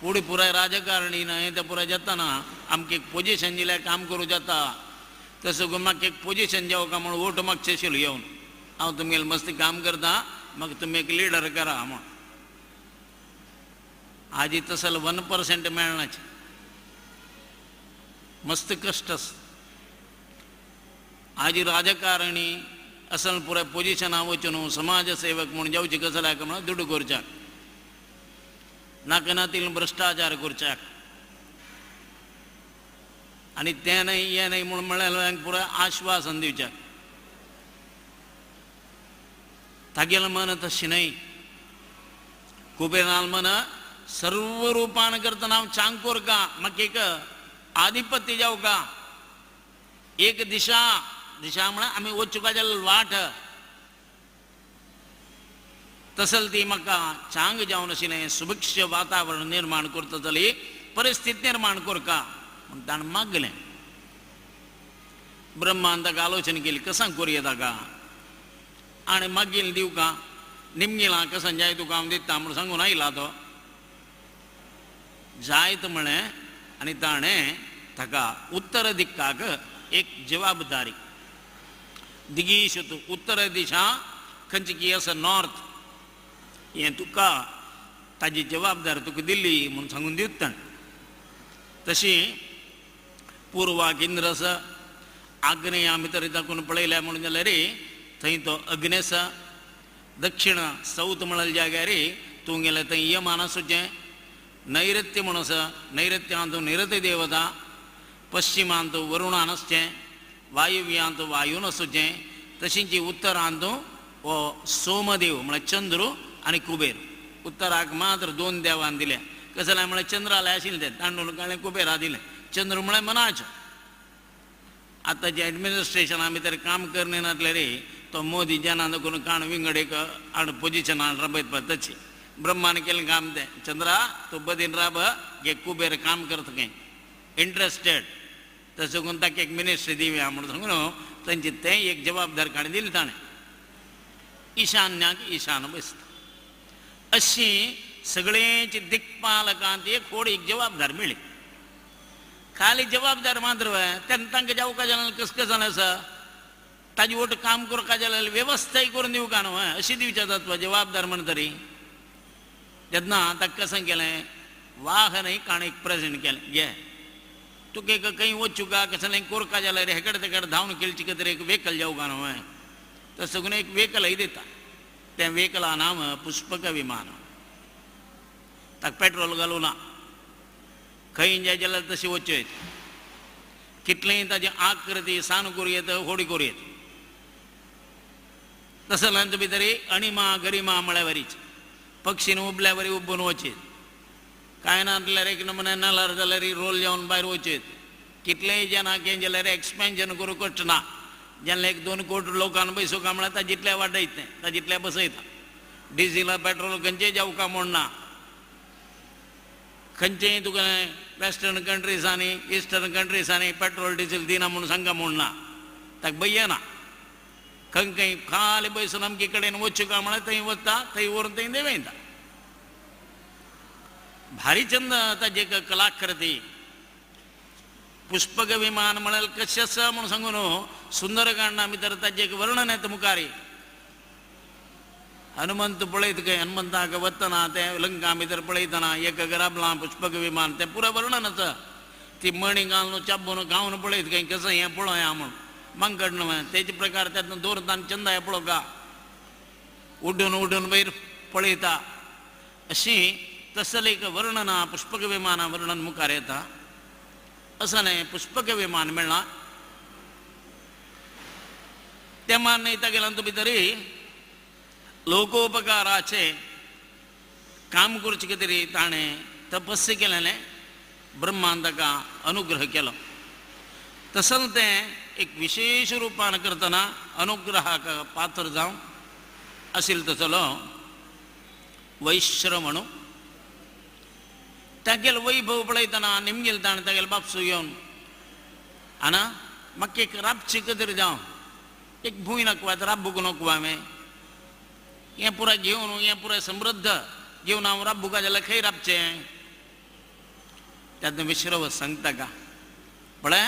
Speaker 1: फुडें पुराय राजकारणी न्हय तें पुराय जातना आमकां एक पोजिशन दिल्यार काम करूं जाता तसो करून म्हाका एक पोजिशन जेवं काय म्हूण वोट मागचे आशिल्लो येवन हांव तुमगेलें मस्त काम करता म्हाका तुमी एक लिडर करा म्हूण आजी तसले 1% मेळनाचें मस्त कश्ट आसा आजी राजकारणी असल पुराय पोजिशनां वचून समाज सेवक म्हूण जेवचें कसल्याक म्हणून दुडू करच्याक नाका नातिल भ्रश्टाचार करच्याक आनी तें न्हय हें न्हय म्हूण म्हळ्यार पुराय आश्वासन दिवच्याक तागेलें मन तशें न्हय कुबेराल मन सर्व रूपान करतना हांव चांग कोरका म्हाका एक आधिपत्य जावका एक दिशा दिशा म्हळ्यार आमी वचूंक जाल्यार वाट तसल ती म्हाका चांग जावन आशिल्लें सुभिक्ष वातावरण निर्माण करता जाली परिस्थिती निर्माण कोरका म्हूण ताणें मागलें ब्रह्मान ताका आलोचना केली कसां कोरया ताका आनी मागील दिवका निमगेलां कसां जाय तुका हांव दिता म्हूण सांगून आयला तो जायत म्हळें आनी ताणें ताका उत्तर दिक्काक एक जबाबदारी दिगीश उत्तर दिशा खंयची की आसा नॉर्थ हें तुका ताजी जबाबदारी तुका दिल्ली म्हूण सांगून दिवता तशी पुर्वाक इंद्र आसा आग्नेया भितर दाखोवन पळयल्या म्हणून जाल्यार थंय तो अग्नी आसा दक्षिण सावथ म्हळ्यार जाग्यार तूं गेल्यार थंय यमान आसूचें नैऋत्य म्हणून आसा नैऋत्यांत निरती देवता पश्चिमांत वरुणान आसचें वायुव्यांत वायून आसूचें तशींच उत्तरांत हो सोमदेव म्हळ्यार चंद्र आनी कुबेर उत्तराक मात्र 2 देवान दिल्या कसं म्हळ्यार चंद्रालय आशिल्लें तें तांदूळ काळें कुबेरा दिलें चंद्र म्हळ्यार मनाचो आतांच्या एडमिनिस्ट्रेशना भितर काम करना नासल्यार तो मोदी जनान करून काण विंगड एक हाड पोजिशनान राबयता तशी ब्रह्मान केलें काम तें चंद्रा तूं बदीन राब घे कुबेर काम करता खंय इंट्रस्टेड तसो करून ताका एक मिनिस्ट्री दिवया म्हणून सांगून तांची तें एक जबाबदारी दिली ताणें ईशान्याक ईशान बसता अशी सगळेंच दिक्पालकांत एक व्हड एक जबाबदारी मेळ्ळी खाली जबाबदारी मात्र तेन्ना तांकां जावका जाल्यार कसं जालें आसा ताजे वट काम करका जाल्यार वेवस्थाय करून दिवका न्हू अशी दिवचें जाता जबाबदार म्हण तरी तेन्ना ताका कशें केलें वाहनय ताणें एक प्रेजेंट केलें घे तुका एक खंय वचूका कसलें करका जाल्यार हेकडे तेकडे धांवन केलची खातीर एक वेहिकल जावका न्हू तसो करून एक वेहिकलय दिता तें वेहिकला नांव पुष्पक विमान ताका पेट्रोल घालूं ना खंय जाय जाल्यार तशें वच्यो येता कितलेंय ताजी आकृती सान करूं येता होडी करूं येता तसल्यांत भितर अणिमा गरिमा म्हळ्यार बरीच पक्षीन उबल्या बरी उबून वचीत कांय ना जाल्यार एक नमुने नाल्यार जाल्यार रोल जावन भायर वचीत कितलेंय जनाक हें जाल्यार एक्सपेन्शन करूं कश्ट ना जेन्ना 1-2 कोटी लोकांक बसोवका म्हळ्यार ताजितल्या वाडयता तें ताजितल्या बसयता डिझेल पेट्रोल खंयचेय जावका म्हूण ना खंयचेय तुका वेस्टर्न कंट्रीसांनी इस्टर्न कंट्रीसांनी पेट्रोल डिझेल दिना म्हूण सांगा म्हूण ना ताका भंय ना खंय खंय खाली बसून अमके कडेन वचूका म्हळ्यार थंय वता थंय व्हरून थंय देंवयता भारी चंद ताजी एक कलाकृती पुष्पक विमान म्हळ्यार कशें आसा म्हूण सांगून सुंदरकांडा भितर ताजें एक वर्णन येता मुखारी हनुमंत पळयता खंय हनुमंताक वतना तें लंका भितर पळयतना एक गराबलां पुष्पक विमान तें पुरो वर्णन आसा ती मणी घालून चाबून गावन पळयता खंय कसं हें पळोवया म्हूण मंगड न्हय तेजे प्रकार तेन्ना दवरता आनी चंदा हें पळोवका उड्डून उड्डून वयर पळयता अशी तसलें एक वर्णना पुष्पक विमाना वर्णन मुखार येता असलें पुष्पक विमान मेळ्ळां तें मान न्हयता गेल्यान भितर लोकोपकाराचे काम करचे खातीर ताणें तपस्या केलेलें ब्रह्मान ताका अनुग्रह केलो तसल तें एक विशेष रुपान करतना अनुग्रहाक पात्र जावन आशिल्लो तसलो वैश्रवणू तागेलो वैभव पळयतना निमगेल ताणें तागेलो बापसो घेवन आना म्हाका एक राबची खातीर जावन एक भूंय नकवा राबूक नकवा हांवें हें पुराय घेवन हें पुराय समृद्ध घेवन हांव राबूका जाल्यार खंय राबचें. त्यातून विश्रव सांगता का पळय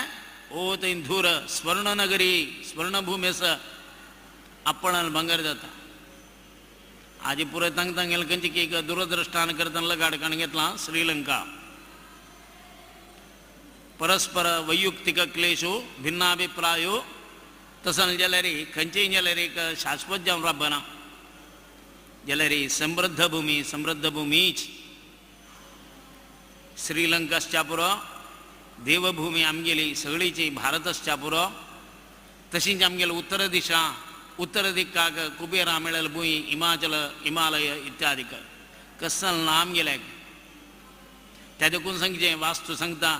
Speaker 1: ओ थंय धूर स्वर्णनगरी स्वर्णभूमी आसा आपणान भांगर जाता. आजी पुराय तांकां गेलें खंयची की एक दुरदृश्टान करतना गाडकाण घेतला श्रीलंका. परस्पर वैयक्तीक क्लेशो भिन्नाभिप्रायो तसं जाल्यार खंयचेय जाल्यार एक शाश्वत जावन राबना जाल्यार समृद्ध भूमीच श्रीलंका आसच्या पुरो देवभूमी आमगेली सगळीची भारत आसच्या पुरो. तशीच आमगेली उत्तर दिक्काक कुबेरा मेळयल भूंय हिमालय इत्यादीक कसल ना आमगेल्याक. त्या देखून सांगचें वास्तू सांगता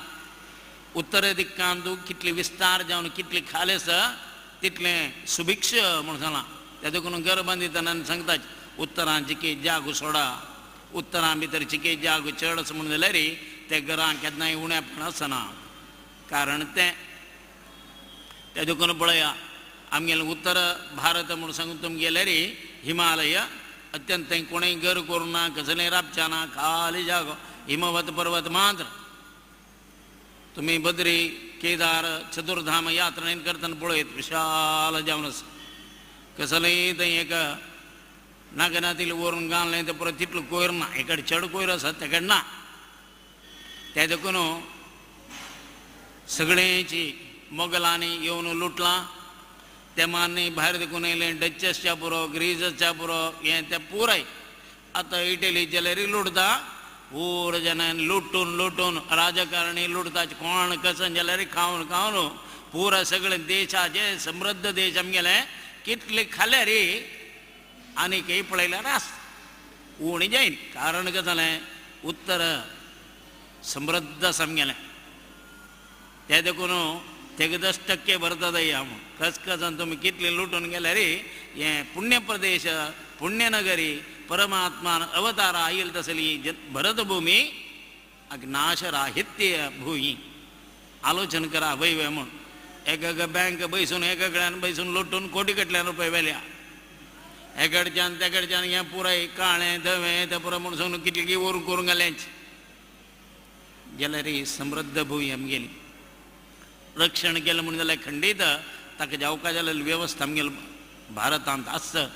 Speaker 1: उत्तर दिक्कांत कितली विस्तार जावन कितली खाली आसा तितलें सुभिक्ष म्हूण सांगलां. त्या देखून घर बांदितना सांगता उत्तरान जिके जागो सोडा उत्तरां भितर जिके जागो चड आसा म्हणून जाल्यार ते घरां केन्नाय उणेपण आसना. कारण तें त्या देखून पळया आमगेलें उत्तर भारत म्हूण सांगून तुमी गेल्यार हिमालय अत्यंत थंय कोणेंय घर करूं ना कसलेंय राबचें ना खाली जागो हिमवत पर्वत मात्र. तुम्ही बद्री केदार चतुर्धाम यात्रेन करतना पळयत विशाल जावन आसा कसलेंय थंय एक नागनाथील व्हरून घाललें तें परत तितलो कोयर ना. एकडे चड कोयर आसा तेकडे ना. त्या देखून सगळेंची मोगलांनी येवन लुटलां. ते मान्नी भायर देखून येयलें डचेसच्या पुरो ग्रीसच्या पुरो हें तें पुराय आतां इटली जाल्यार लुटता. पूर जनान लुटून राजकारणी लुटता कोण कसन जाल्यार खावन पुरा सगळे देशाचे समृद्ध देश आमगेले कितले खाले रे आनीकय पळयल्यार आस उणी जायन. कारण कितें जालें उत्तर समृद्ध आमगेलें. ते देखून 10% भरतात हांव कसन तुमी कितले लुटून गेल्यार हें पुण्य प्रदेश पुण्यनगरी परमात्मान अवतार आयल तसली भरतभूमी नाशराहित्य भूंय. आलोचन करा वय म्हूण एक बँक बैसून एका कडेन बैसून लुटून कोटी कटल्यान रुपये वेल्या एकडच्यान तेकडच्यान हें पुराय काळें धवें तें पुरो म्हूण सांगून कितली व्हरून करूंक गेलेंच जाल्यार समृद्ध भूंय आमगेली. रक्षण केलें म्हणून जाल्यार खंडीत ताका जावका जाल्यार वेवस्था आमगेली भारतांत आसता.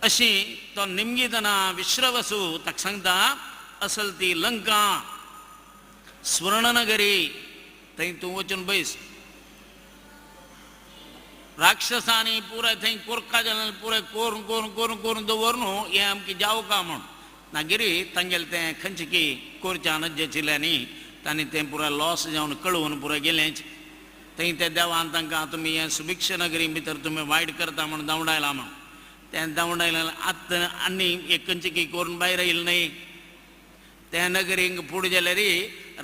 Speaker 1: अशी तो निमगीतना विश्रवसू ताका सांगता असल ती लंका स्वर्णनगरी थंय तूं वचून बैस. राक्षसांनी पुराय थंय कोरका जाल्यार पुराय कोरून दवर न्हू हें आमकां जावका म्हूण नागिरी तांगेलें तें खंयचें की कोरच्या नज्याचिल्ल्यांनी तांणी तें पुराय लॉस जावन कळून पुराय गेलेंच. थंय ते देवान तांकां तुमी हें सुभिक्ष नगरी भितर तुमी वायट करता म्हूण धांवडायलां म्हूण तें धांवडायलें आतां आनी एक खंयचें की करून भायर येयलें न्हय. त्या नगरीक फुडें जाल्यार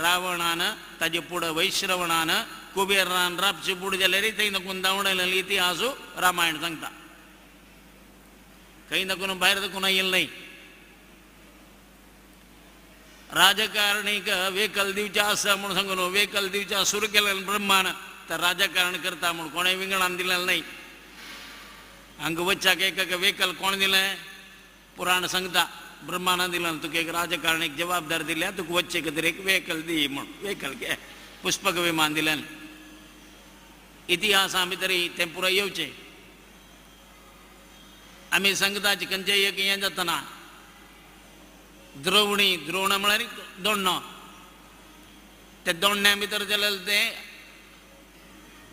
Speaker 1: रावणान ताजे फुडें वैश्रवणान कुबेरान राबचे फुडें जाल्यार थंय दाखोवन धांवडायलें इतिहास रामायण सांगता. खंय दाखोवन भायर दाखोवन येयलें न्हय. राजकारणीक वेकल दिवचें आसा म्हूण सांगून वेकल दिवचें सुरू केलें ब्रह्मान तर राजकारण करता म्हूण कोणें विंगडान दिलें न्हय. हांगा वच्चाक एक वेकल कोण दिलें पुराण सांगता ब्रह्मानान दिलें तुका एक राजकारणीक जबाबदार दिल्या तुका वच्चे खातीर एक वेकल दी म्हूण वेकल घे पुष्पक विमान दिलें. इतिहासा भितर तें पुराय येवचें. आमी सांगताचे खंयचें एक हें जातना द्रोण म्हळ्यार दोण्णो ते दोण्ण्या भितर जाल्यार तें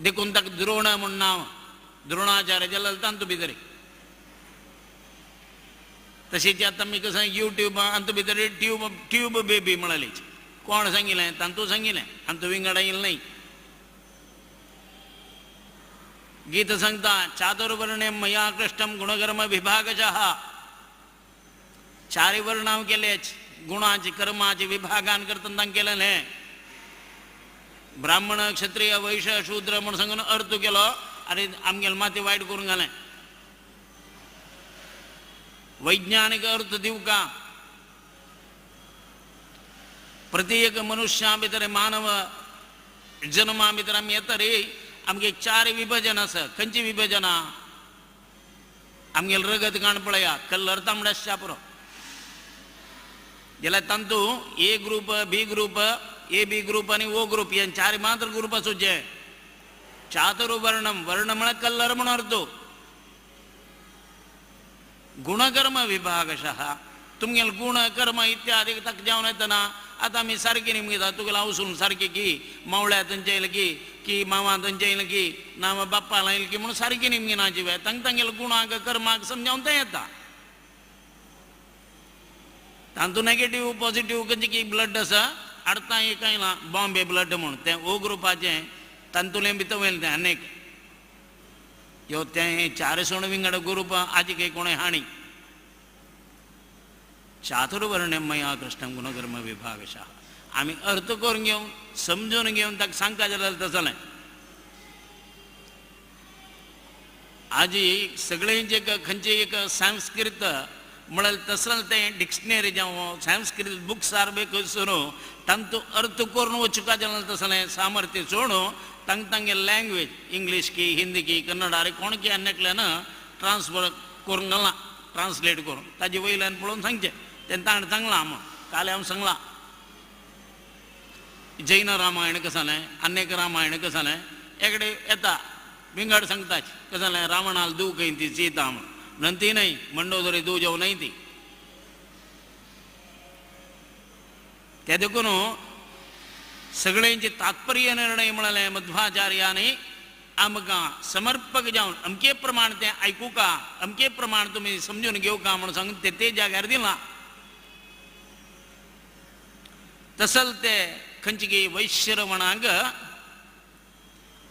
Speaker 1: देखून ताका द्रोण म्हूण नांव द्रोणाचार्य जाल्यार तांतू भितर. तशीच आतां आमी कसं युट्यूब अंत भितर ट्यूब बेबी म्हणाली कोण सांगिल्लें तांतू सांगिल्लें अंतू विंगडा येयलें न्हय. गीत सांगता चातुर्वर्ण्यं मया कृष्टं गुणकर्म विभागशः. चारय वर्ण हांव केलेच गुणाचे कर्माचे विभागान करतना तांकां केलेलें. ब्राह्मण क्षत्रिय वैश्य शूद्र म्हूण सांगून अर्थ केलो आनी आमगेले माती वायट करून घालें. वैज्ञानीक अर्थ दिवका प्रत्येक मनुष्या भितर मानव जन्मा भितर आमी येता रे आमगे 4 विभाजन आसा खंयची विभाजना आमगे रगत काण पळया कलर तांबड्यास पुरो जाल्यार तांतू A group B group A B group आनी ओ ग्रुप हे 4 मात्र ग्रुप आसूचे चातुर्वर्णम वर्ण म्हळ्यार कलर म्हणून अर्थ गुणकर्म विभागशः तुमगेल गुण कर्म इत्यादी तक जावन येतना आतां आमी सारकी निमगे तुगेलो वचून सारकी की मावळ्या थंयचे येयले की मामा थंयचे येयले की ना बाप्पा लायले की म्हणून सारकी निमगे ना जिवे तांगेल गुणाक कर्माक समजावन तें येता तांतू नेगेटीव पॉझिटिव्ह खंयचे की ब्लड आसा आडता एक आयलां बॉम्बे ब्लड म्हणून तें ओ ग्रुपाचें तांतुलें भितर वयलें तें अनेक ह्यो तें 4 सोण विंगड ग्रुप आजी काही कोणें हाणी चातुर्वर्ण्यम मया कृष्णम गुणकर्म विभागशः आमी अर्थ करून घेवन समजून घेवन ताका सांगता जाल्यार तसलें आजी सगळेंचे खंयचे एक संस्कृत म्हळ्यार तसलें तें डिक्शनरी जावं संस्कृत बुक्स आर बे खंयसर तांतू अर्थ करून वचुका जाल्यार तसलें सामर्थ्य सोडून तांगे लँग्वेज इंग्लीश की हिंदी की कन्नड अरे कोण की अन्यकल्यान ट्रान्सफर करून घालना ट्रान्सलेट करून ताजे वयल्यान पळोवन सांगचें तें ताणें सांगलां हांव काल हांव सांगलां जैन रामायण कसं जालें अनेक रामायण कसं जालें एकडे येता विंगड सांगताच कसं जालें रावणाल दूख खंय ती सीता म्हणून ती न्हय मंडोदरी दूख जावं न्हय ती ते देखून सगळ्यांचे तात्पर्य निर्णय म्हळ्यार मध्वाचार्यानी आमकां समर्पक जावन अमके प्रमाण तें आयकूं का अमके प्रमाण तुमी समजून घेवं का म्हणून सांगून ते जाग्यार दिलां तसल ते खंयची की वैश्रवणाक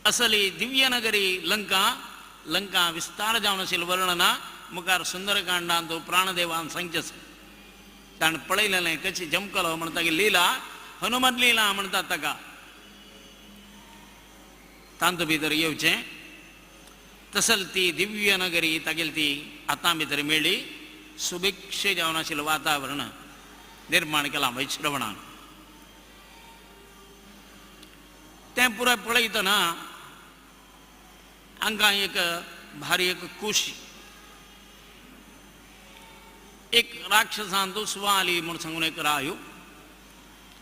Speaker 1: असली दिव्यनगरी लंका विस्तार जावन आशिल्लें वर्णना मुखार सुंदरकांडांत प्राणदेवान सांगचें ताणें पळयलेलें कशी जमकलो म्हण तागे लिला हनुमत लिला म्हणटात ताका तांतू भितर येवचें तसल ती दिव्य नगरी तागेली ती आतां भितर मेळ्ळी सुभिक्ष जावन आशिल्लें वातावरण निर्माण केलां वैश्रवणान तें पुराय पळयतना हांकां एक भारी एक खुशी एक राक्षसान तो सुवाली म्हूण सांगून एक रायो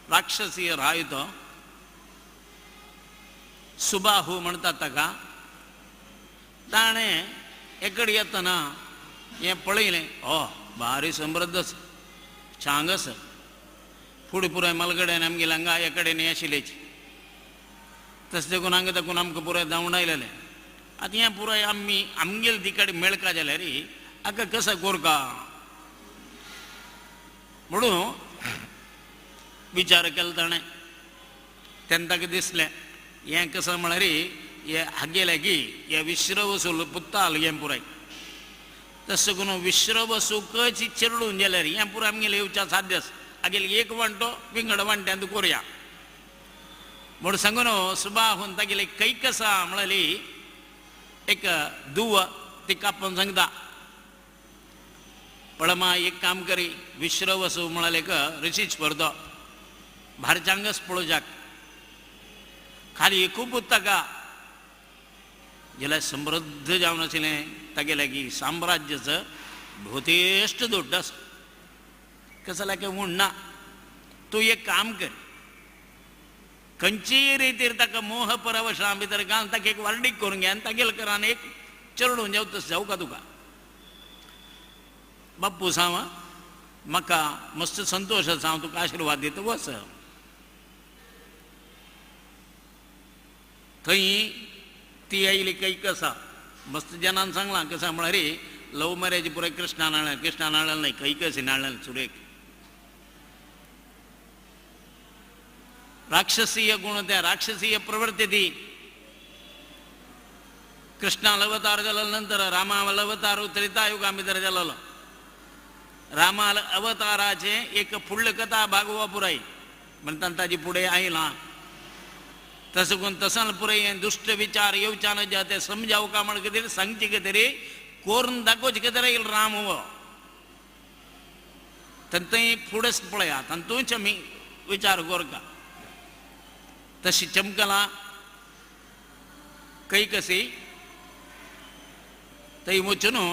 Speaker 1: राक्षसीय राय तो सुबाहू म्हणटात ताका ताणें एकडे येतना हें पळयलें भारी समृद्ध आसा छांग आसा फुडें पुराय मलगड्यान आमगेल्या हांगा एकडेन हें आशिल्लेची तशें देखून हांगा देखून आमकां पुराय धांवडायलेलें आतां हें पुराय आमगेले तिकडे मेळका जाल्यार हाका कसा कोरका म्हणून विचार केलो ताणें तेन्ना ताका दिसलें हें कसं म्हळ्यार हें हागेलें की हें विश्रवसूल पुत्ताल हें पुराय तशें करून विश्रवसूकच चिरडून जाल्यार हें पुराय आमगेलें येवच्या साध्य आसा हागेले एक वणटो विंगड वणट्यांत कोरया म्हूण सांगून सुबाहून तागेले कैकसा म्हळ्याली एक दुव ती कापून सांगता पळमा एक काम करी विश्रवसू म्हळ्यार एक ऋषीच परतो भारचांगस पळोवच्याक खाली एकूच ताका जाल्यार समृद्ध जावन आशिल्लें तागेलें की साम्राज्याचो भोवतेश्ट दोड्ड आसा कसं लायक म्हूण ना तूं एक काम कर खंयचीय रितीर ताका मोह परवशा भितर घालून ताका एक वार्डीक करून घे आनी तागेले करान एक चरडून जावं तशें जावं का तुका बाप्पू सांव म्हाका मस्त संतोश आसा हांव तुका आशिर्वाद दिता वच थंय ती आयली कैकसा मस्त जनान सांगलां कसा म्हळ्यार लव मॅरेज पुराय कृष्णान हाडलें न्हय कैकसीन हाडलें सुरेख राक्षसीय गुण त्या राक्षसीय प्रवृत्ती ती कृष्णाला अवतार जाल्या नंतर रामाला अवतार त्रेतायुगा भितर जालोलो रामाला अवताराचे एक फुडली कथा भागवा पुराय म्हणटा ताजी फुडें आयलां तसं करून तसान पुराय दुष्ट विचार येवच्यान जे ते समजाव का म्हण कितें सांगचे कितें करून दाखोवचे कितें येईल राम हो थंय फुडेंच पळयात आनी थंयच आमी विचार करता तशी चमकला कई कसी तई मुಚ್ಚನು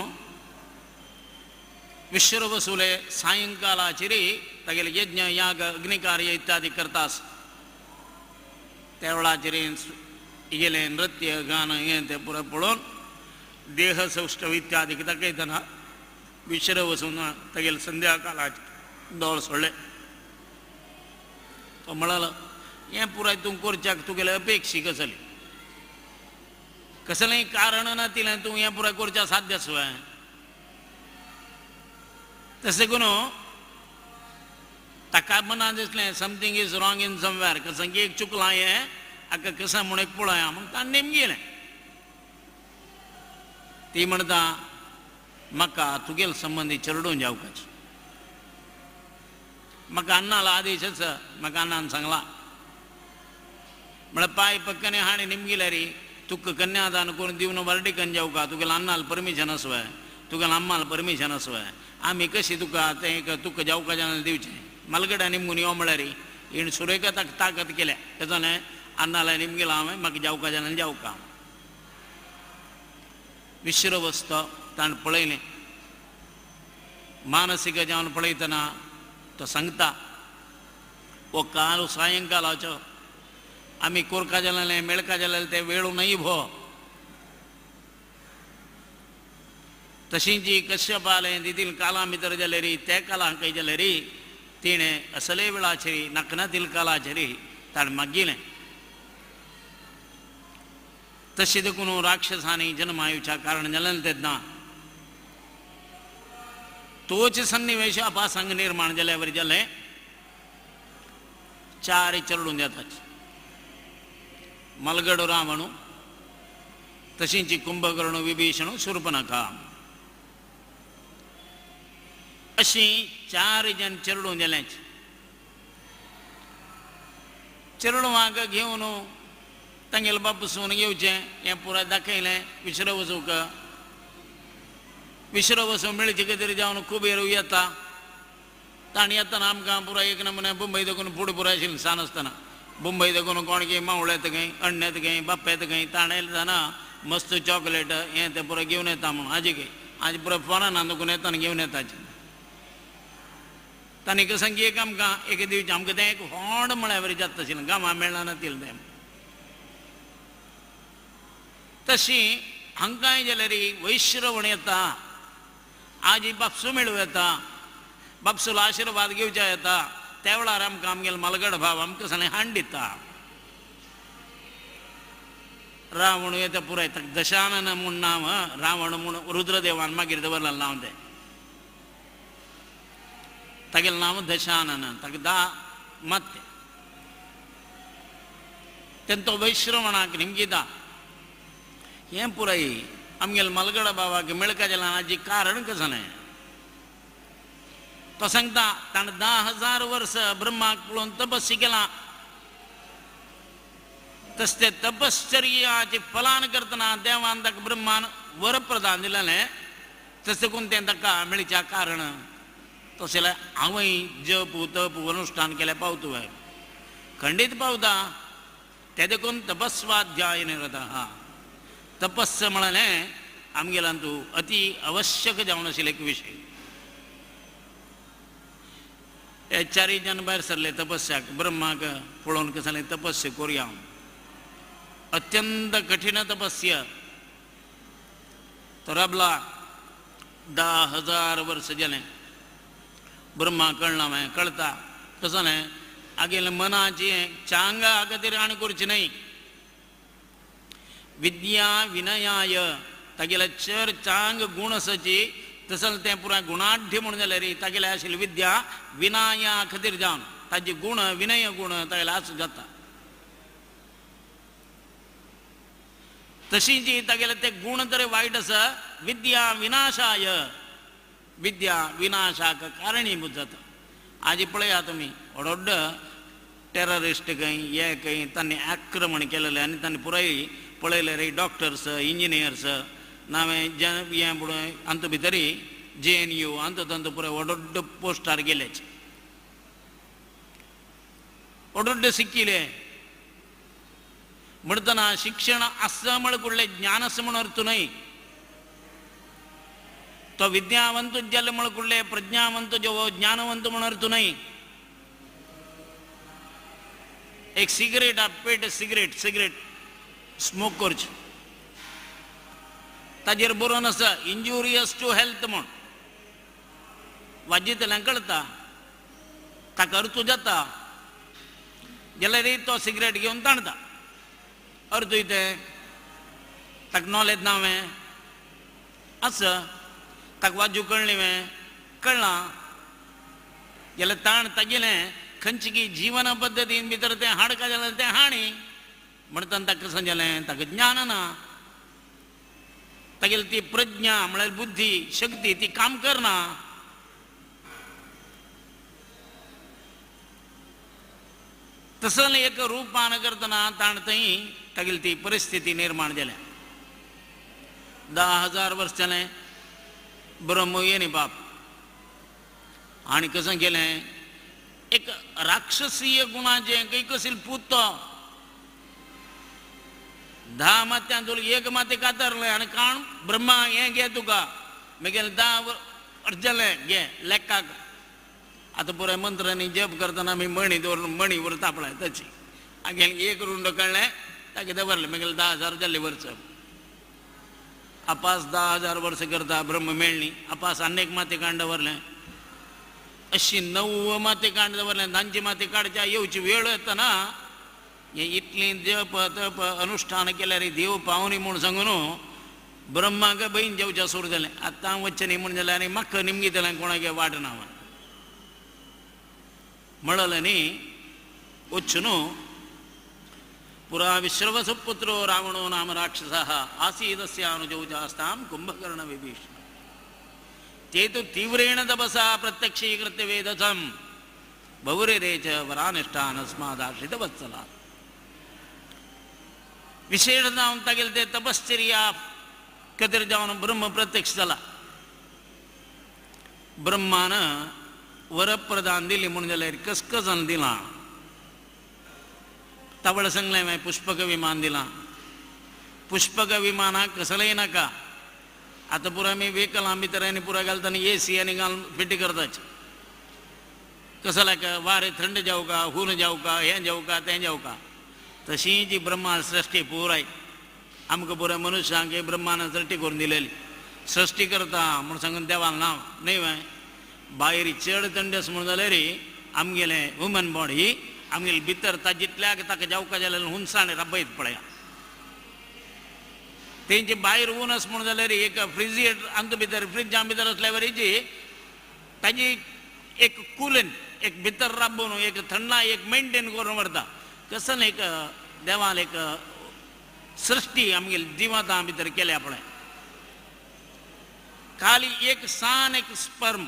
Speaker 1: विश्ववसूले सायंकालाचिरी तगेले यज्ञ याग अग्निकार्य इत्यादी करतास त्यावेळाचिरी इगेले नृत्य गाणं हे ते पुरं पळून देह सौष्ठव इत्यादी तकैतना विश्ववसून तगेले संध्याकाळाची दोळ सोडले तो म्हणाला हे पुराय तू कोरच्याक तुगेले अपेक्षी कसली कसलंय कारण ना तिला तू हे पुराय कोरच्या साध्य स्वय तसे गुनो ताका मना दिसलें something is wrong in somewhere कसं एक चुकला आहे अक्का कसा म्हणून एक पळया मग ताण नेम गेलें ती म्हणता म्हाका तुगेल संबंधी चरडून जावपाची म्हाका अन्नाला आदेश आसा म्हाका अन्नान सांगला म्हळ्यार पाय पक्कने हाणे निमगिल्या रे तुका कन्यादान करून दिवन वर्डिकन जावका तुगेले अन्नाल परमिशन आसवय तुगेले अम्माल परमिशन आसवय आमी कशी तुका तें तुका जावका जाणां दिवचें मलगड्या निमगून यो म्हळ्यार रे हिण सुरेखा ताका ताकद केल्या तेजोने अन्नाला निमगेला हांवें म्हाका जावका जाणां जावका विश्ववस्त ताणें पळयलें मानसीक जावन पळयतना तो सांगता वो काल सायंकाळाचो आमी कोरका जालें मेळका जालें ते वेळू न्हय भो तशी जी कश्यपालें दितील काला भितर जाले रे ते कालां खंय जाले रे तिणें असले वेळाचेर नखनातील कालाचेर ताणें मागिलें तशें देखून राक्षसांनी जन्म आयुच्या कारण जालें तेन्ना तोच सन्निवेश अपासंग निर्माण जाल्यावर जालें चार चरडून येताच मलगडो रावणू तशींची कुंभकर्ण विभीषण शूर्पणखा अशी चार जन चरडून गेलेच चरडवाक घेवन तांगेले बापूसून येवचें हें पुराय दाखयलें विश्रवसूक विश्रवसू मेळचे खातीर जावन कुबेर येता ताणें येतना आमकां पुराय एक नमुने बुंबय देखून फुडें पुराय आशिल्लें सान आसतना बुंबय देखून कोण गे मावळ येता खंय अण्ण येता खंय बाप्प येता खंय ताणें येयलें जाणा मस्त चॉकलेट हें तें पुराय घेवन येता म्हणून आजी खंय आजी पुराय फोनान देखून येता आनी घेवन येताचें ताणें कसं एक आमकां एक दिवचें आमकां तें एक व्हड म्हळ्यार बरें जाता आशिल्लें गांवां मेळना नाशिल्लें तें तशी हांकांय जाल्यार वैश्रवण येता आजी बापसू मेळूं येता बापसूलो आशिर्वाद घेवच्या येता त्या वेळार आमकां आमगेलो मलगड भाव आमकां सगळें हाण दिता रावण येता पुराय ताका दशानन म्हूण नांव रावण म्हूण रुद्रदेवान मागीर दवरलें नांव तें तागेलें नांव दशानन ताका 10 मात्ते तेन्ना तो वैश्रवणाक निमगिता हें पुराय आमगेल्या मलगड भावाक मेळका जालें हाजी कारण कसं न्हय तो सांगता ताणें 10,000 वर्स ब्रह्माक पळोवन तपस्या केला तस ते तपश्चर्याचे फलान करतना देवान ताका ब्रह्मान वर प्रदान दिलेलें तशें करून तें ताका मेळच्या कारण तशें जाल्यार हांवय जप तप अनुश्ठान केलें पावता खंडीत पावता ते देखून तपस्वाध्याय निरतः तपस्स म्हळें आमगेल्यान तूं अति आवश्यक जावन आशिल्लो एक विशय हे 4 जन भायर सरले तपस्याक ब्रह्माक पळोवन कसं जालें तपस्या करुया अत्यंत कठीण तपस्या तो राबला 10,000 वर्स जालें ब्रह्मा कळना मागीर कळता कसं न्हय आगेल्या मनाची चांगा खातीर आनी करची न्हय विद्या विनयाय तागेले चर चांग गुण आसाची तसल तें पुराय गुणाढ्य म्हणून जाल्यार तागेले आशिल्ली विद्या विनया खातीर जावन ताजी गुण विनय गुण तागेले आसूं जाता तशी जी तागेले ते गुण तरी वायट आसा विद्या विनाशाय विद्या विनाशाक कारणीभूत जाता आजी पळया तुमी व्हड टेररिस्ट खंय हे खंय तांणी आक्रमण केलेलें आनी तांणी पुराय पळयले रे डॉक्टर्स इंजिनियर्स नावे हें पुराय अंत भितर JNU अंत पुराय व्हड पोस्टार गेलेच व्हड सिक्किले म्हणतना शिक्षण असं म्हणकुडले ज्ञान असं म्हण अर्थ नाही. तो विद्यावंत ज्याला म्हणकुडले प्रज्ञावंत जो ज्ञानवंत म्हण अर्थ नाही. एक सिगरेट पेट सिगरेट स्मोक करचे ताजेर बरोवन आसा इंजुरियस टू हेल्थ म्हण वाजयतल्यां कळटा ताका अर्थ जाता जाल्यार तो सिगरेट घेवन ताणता. अर्थ ते ताका नॉलेज नावें आसा ताका वाजू कळ्ळें कळना जाल्यार ताण तागेलें खंयची की जीवन पद्दतीन भितर तें हाडका जाल्यार तें हाणी म्हणटा ताका कशें जालें ताका ज्ञान ना. तागेली ती प्रज्ञा म्हळ्यार बुद्धी शक्ती ती काम करना. तसं एक रूपान करतना ताण थंय तागेली ती परिस्थिती निर्माण जाल्या. 10,000 वर्स जालें ब्रह्म येनी बाप आनी कशें गेलें एक राक्षसीय गुणाचें कैकसील पूत तो 10 मात्यां तुला 1 माती कातरलें आनी काण ब्रह्मा हें घे तुका मागीर 10 वर्स जालें घे लेक्काक. आतां पुराय मंत्रांनी जप करतना आमी मणी दवरून मणी उरता पळय तशी आगे 1 रुंड कळ्ळें ताका दवरलें मागीर 10,000 जाल्ली वर्स. अपास 10,000 वर्स करता ब्रह्म मेळ्ळी अपास आनीक माती काण दवरलें अशी 9 माती काण दवरलें. तांची माती काडच्या येवची वेळ येतना हे इतली जप तप अनुष्ठान केल्यार देव पावनी म्हूण सांगून ब्रह्माक बहीण जेवच्या सुरू जालें. आतां वच्चें न्ही म्हूण जाल्यार आनी म्हाका निमगीतलें कोणागे वाट ना म्हणलें न्ही वच्च न्हू. पुरा विश्रवसुपुत्रो रावणो नाम राक्षसः आसीदस्यानुजौजास्तां कुंभकर्ण विभीषण ते तु तीव्रेण तपसा प्रत्यक्षीकृत्य वेदसं बहुरिरे च वरानिष्ठान् अस्मादाश्रितवत्सला. विशेष जावन तागेलें तें तपश्चर्या खातीर जावन ब्रह्म प्रत्यक्ष जाला. ब्रह्मान वरप्रदान दिली म्हणून जाल्यार कसकसान दिलां. तवळ सांगलें मागीर पुष्पक विमान दिलां. पुष्पक विमानाक कसलेंय नाका. आतां पुराय आमी व्हेकलां भितर आनी पुराय घालतना AC आनी घालून फिटी करताचे. कसल्याक वारें थंड जावं का हून जावं का हें जावं का तें जावं का. तशी जी ब्रह्मा सृश्टी पुराय आमकां पुराय मनुश्यांक ब्रह्मान सृश्टी करून दिलेली. सृश्टी करता म्हूण सांगून देवाल नांव न्ही वय. भायर चड थंड आसा म्हूण जाल्यार आमगेलें ह्युमन बॉडी आमगेले भितर जितल्याक ताका जावका जाल्यार हुंसाण रबयत पळया. तेंचे भायर ऊन आसा म्हूण जाल्यार एक फ्रिजिएटर अंत भितर फ्रिजा भितर आसल्या वरीची ताजी एक कुलन एक भितर राबून एक थंडाय एक मेंटेन करून व्हरता. कसं एक देवान एक सृश्टी आमगेली जिवांता भितर केल्या पळय. खाली एक सान एक स्पर्म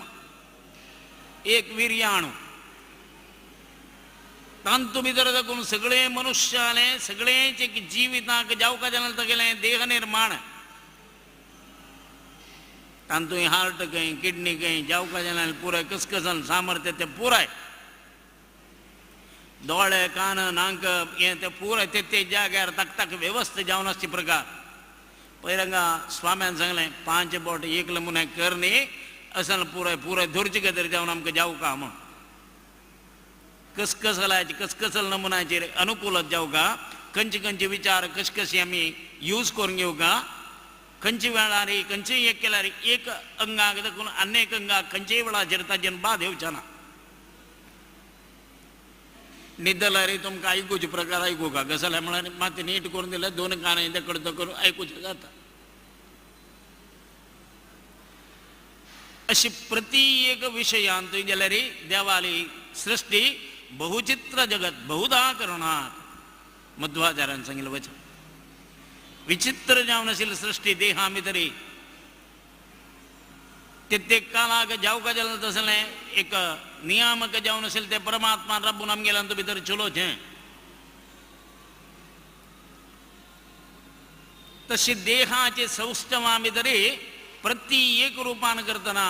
Speaker 1: एक वीर्याणू तांतू भितर दाखोवन सगळे मनुष्याले सगळेच एक जिविताक जावका जाल्यार तागेलें देह निर्माण तांतूय हार्ट खंय किडनी खंय जावका जाल्यार पुराय कसकसान सामर्थ्य तें पुराय दोळे कान नाक हें तें पुराय ते जाग्यार ताक ताक वेवस्था जावन आसचे प्रकार. पयरंगा स्वाम्यान सांगलें 5 बोट एक नमुने कर न्ही असल पुराय पुराय धरचे खातीर जावन आमकां जावका म्हूण. कसकसलाची कसकसल नमुन्याचेर अनुकूलत जावका. खंयचे खंयचे विचार कशे कशे आमी यूज करून घेवका. खंयचे वेळार खंयचेय एक केल्यार एक अंगाक देखून अनेक अंगाक खंयचेय वेळाचेर ताजेर बाद येवचे ना. न्हीद जाल्यार तुमकां आयकूचे प्रकार आयकूका गजाल्या म्हळ्यार माती नीट करून दिल्यार 2 कान दकड करून आयकूचे जाता. अशी प्रति एक विशयांत जाल्यार देवाली सृष्टी बहुचित्र जगत बहुधा करणार मध्वाचार्यान सांगिल्लें वचन. विचित्र जावन आशिल्ली सृष्टी देहा भितरी ते कालाक जावका जाल्यार तसलें एक नियामक जावन आशिल्लें तें परमात्मा रब्बून आमगेल्या भितर चलोवचें. तशी देहाचे सौष्ठवा भितरी प्रति एक रूपान करतना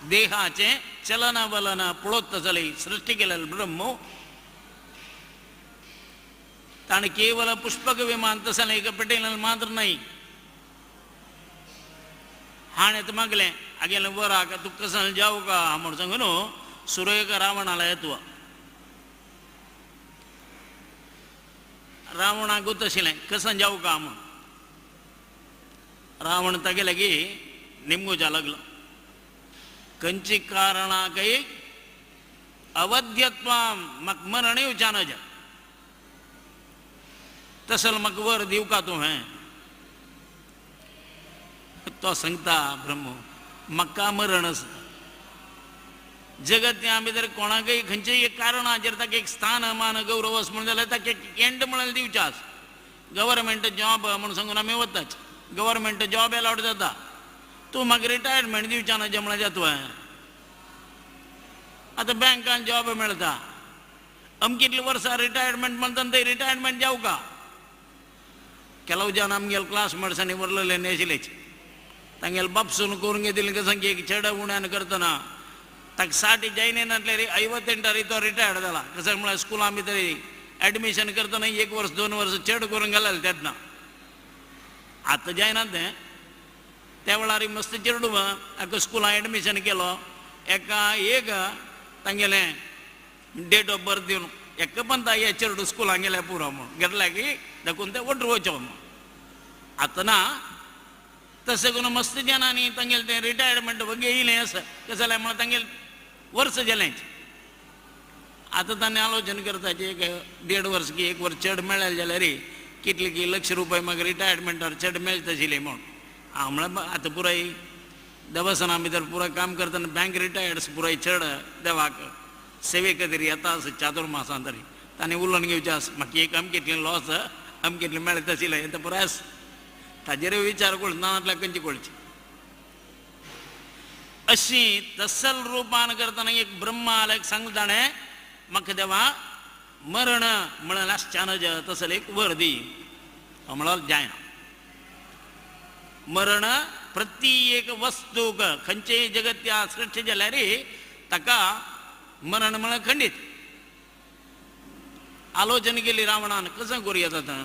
Speaker 1: देहाचे चलन वलन पळोवत चली सृष्टी केलेले ब्रह्म ताण केवळ पुष्पक विमान तसं एक पेटेल मात्र नाही हाणेत मागले आगेले वरा का तू कसं जाऊ का म्हणून सांगून सुरेख रावणाला येतो रावणा गोतशिले कसं जाऊ का म्हणून रावण तगेले की निमगूजा लागलं कंची कारणा काही अवध्यत्व मग मरण येवचा न जा तसल मग वर देव का तू है तो सांगता ब्रह्म मक्का मरणच जगत त्या भितर कोणाकय खंयचे एक कारण जर ताका एक स्थान मान गौरव अस म्हणून जाल्यार ताका एंड म्हणाल दिवचाच गव्हर्मेंट जॉब म्हणून सांगून आमी वताच गव्हर्मेंट जॉब अलाउड जाता तू म्हाका रिटायरमेंट दिवचा ना जे म्हळ्यार जाता आता बँकान जॉब मेळटा अमकितली वर्सां रिटायरमेंट म्हणटा ते रिटायरमेंट जाऊ का ಕೆಲವು ಜನ ಆಮ್ಗೆಲ್ ಕ್ಲಾಸ್ ಮಾಡ್ಸನಿ ಬರಲಿಲ್ಲ ನೇಸಿಲೇಚಿ ತಂಗೆಲ್ ಬಪ್ಸನ್ನು ಕೂರಂಗೆ ದಿಲಿಂಗ ಸಂಖ್ಯೆಗೆ ಚೆಡ ಉಣ್ಯಾನ करतना तक 60 जायनेनातले 58 री तो रिटायर्ड जाला कसं म्हणा स्कूल आम्ही तरी ॲडमिशन करताना 1 वर्ष 2 वर्ष चेड करून घालाल त्यातनं आता जायना ते त्या वेळार मस्त चेडू आका स्कूलान ॲडमिशन केलो एका एक तांगेले डेट ऑफ बर्थ दिवन एक पण या चेडू स्कूलान गेल्या पुरो म्हणून घेतला की दाखवून ते वोटर वचो आता ना तसं करून मस्त जनांनी तांगेल ते रिटायरमेंट वगैरे येयलें असं कसं जाल्यार म्हणून तांगेल वर्स जालें आता ताणें आलोचन करता की 1.5 वर्स की 1 वर्स चड मेळ्ळें जाल्यार कितले की लक्ष रुपया म्हाका रिटायरमेंटार चड मेळटा आशिल्लें म्हणून हांव म्हळ्यार आतां पुराय देवस्थाना भितर पुराय काम करतना बँक रिटायर्ड्स पुराय चड देवाक सेवे खातीर येता आसा चातुर्मासान तरी ताणें उलोवन घेवचें आसा म्हाका एक अमकेतलें लॉस अमकेतलें मेळटा आशिल्लें येता पुराय आसा ताजेर विचार करून नातल्या खंयची कळची अशी तसल रूपान करतना एक ब्रह्मा आलेक सांगलें ताणें म्हाका देवा मरण म्हळ्यार आसचानज तसल एक वर दी म्हळ्यार जायना मरण प्रत्येक वस्तूक खंयचेय जगत्या सृश्टी जाल्यार ताका मरण म्हळ्यार खंडीत आलोचना केली रावणान कसं करूया जाता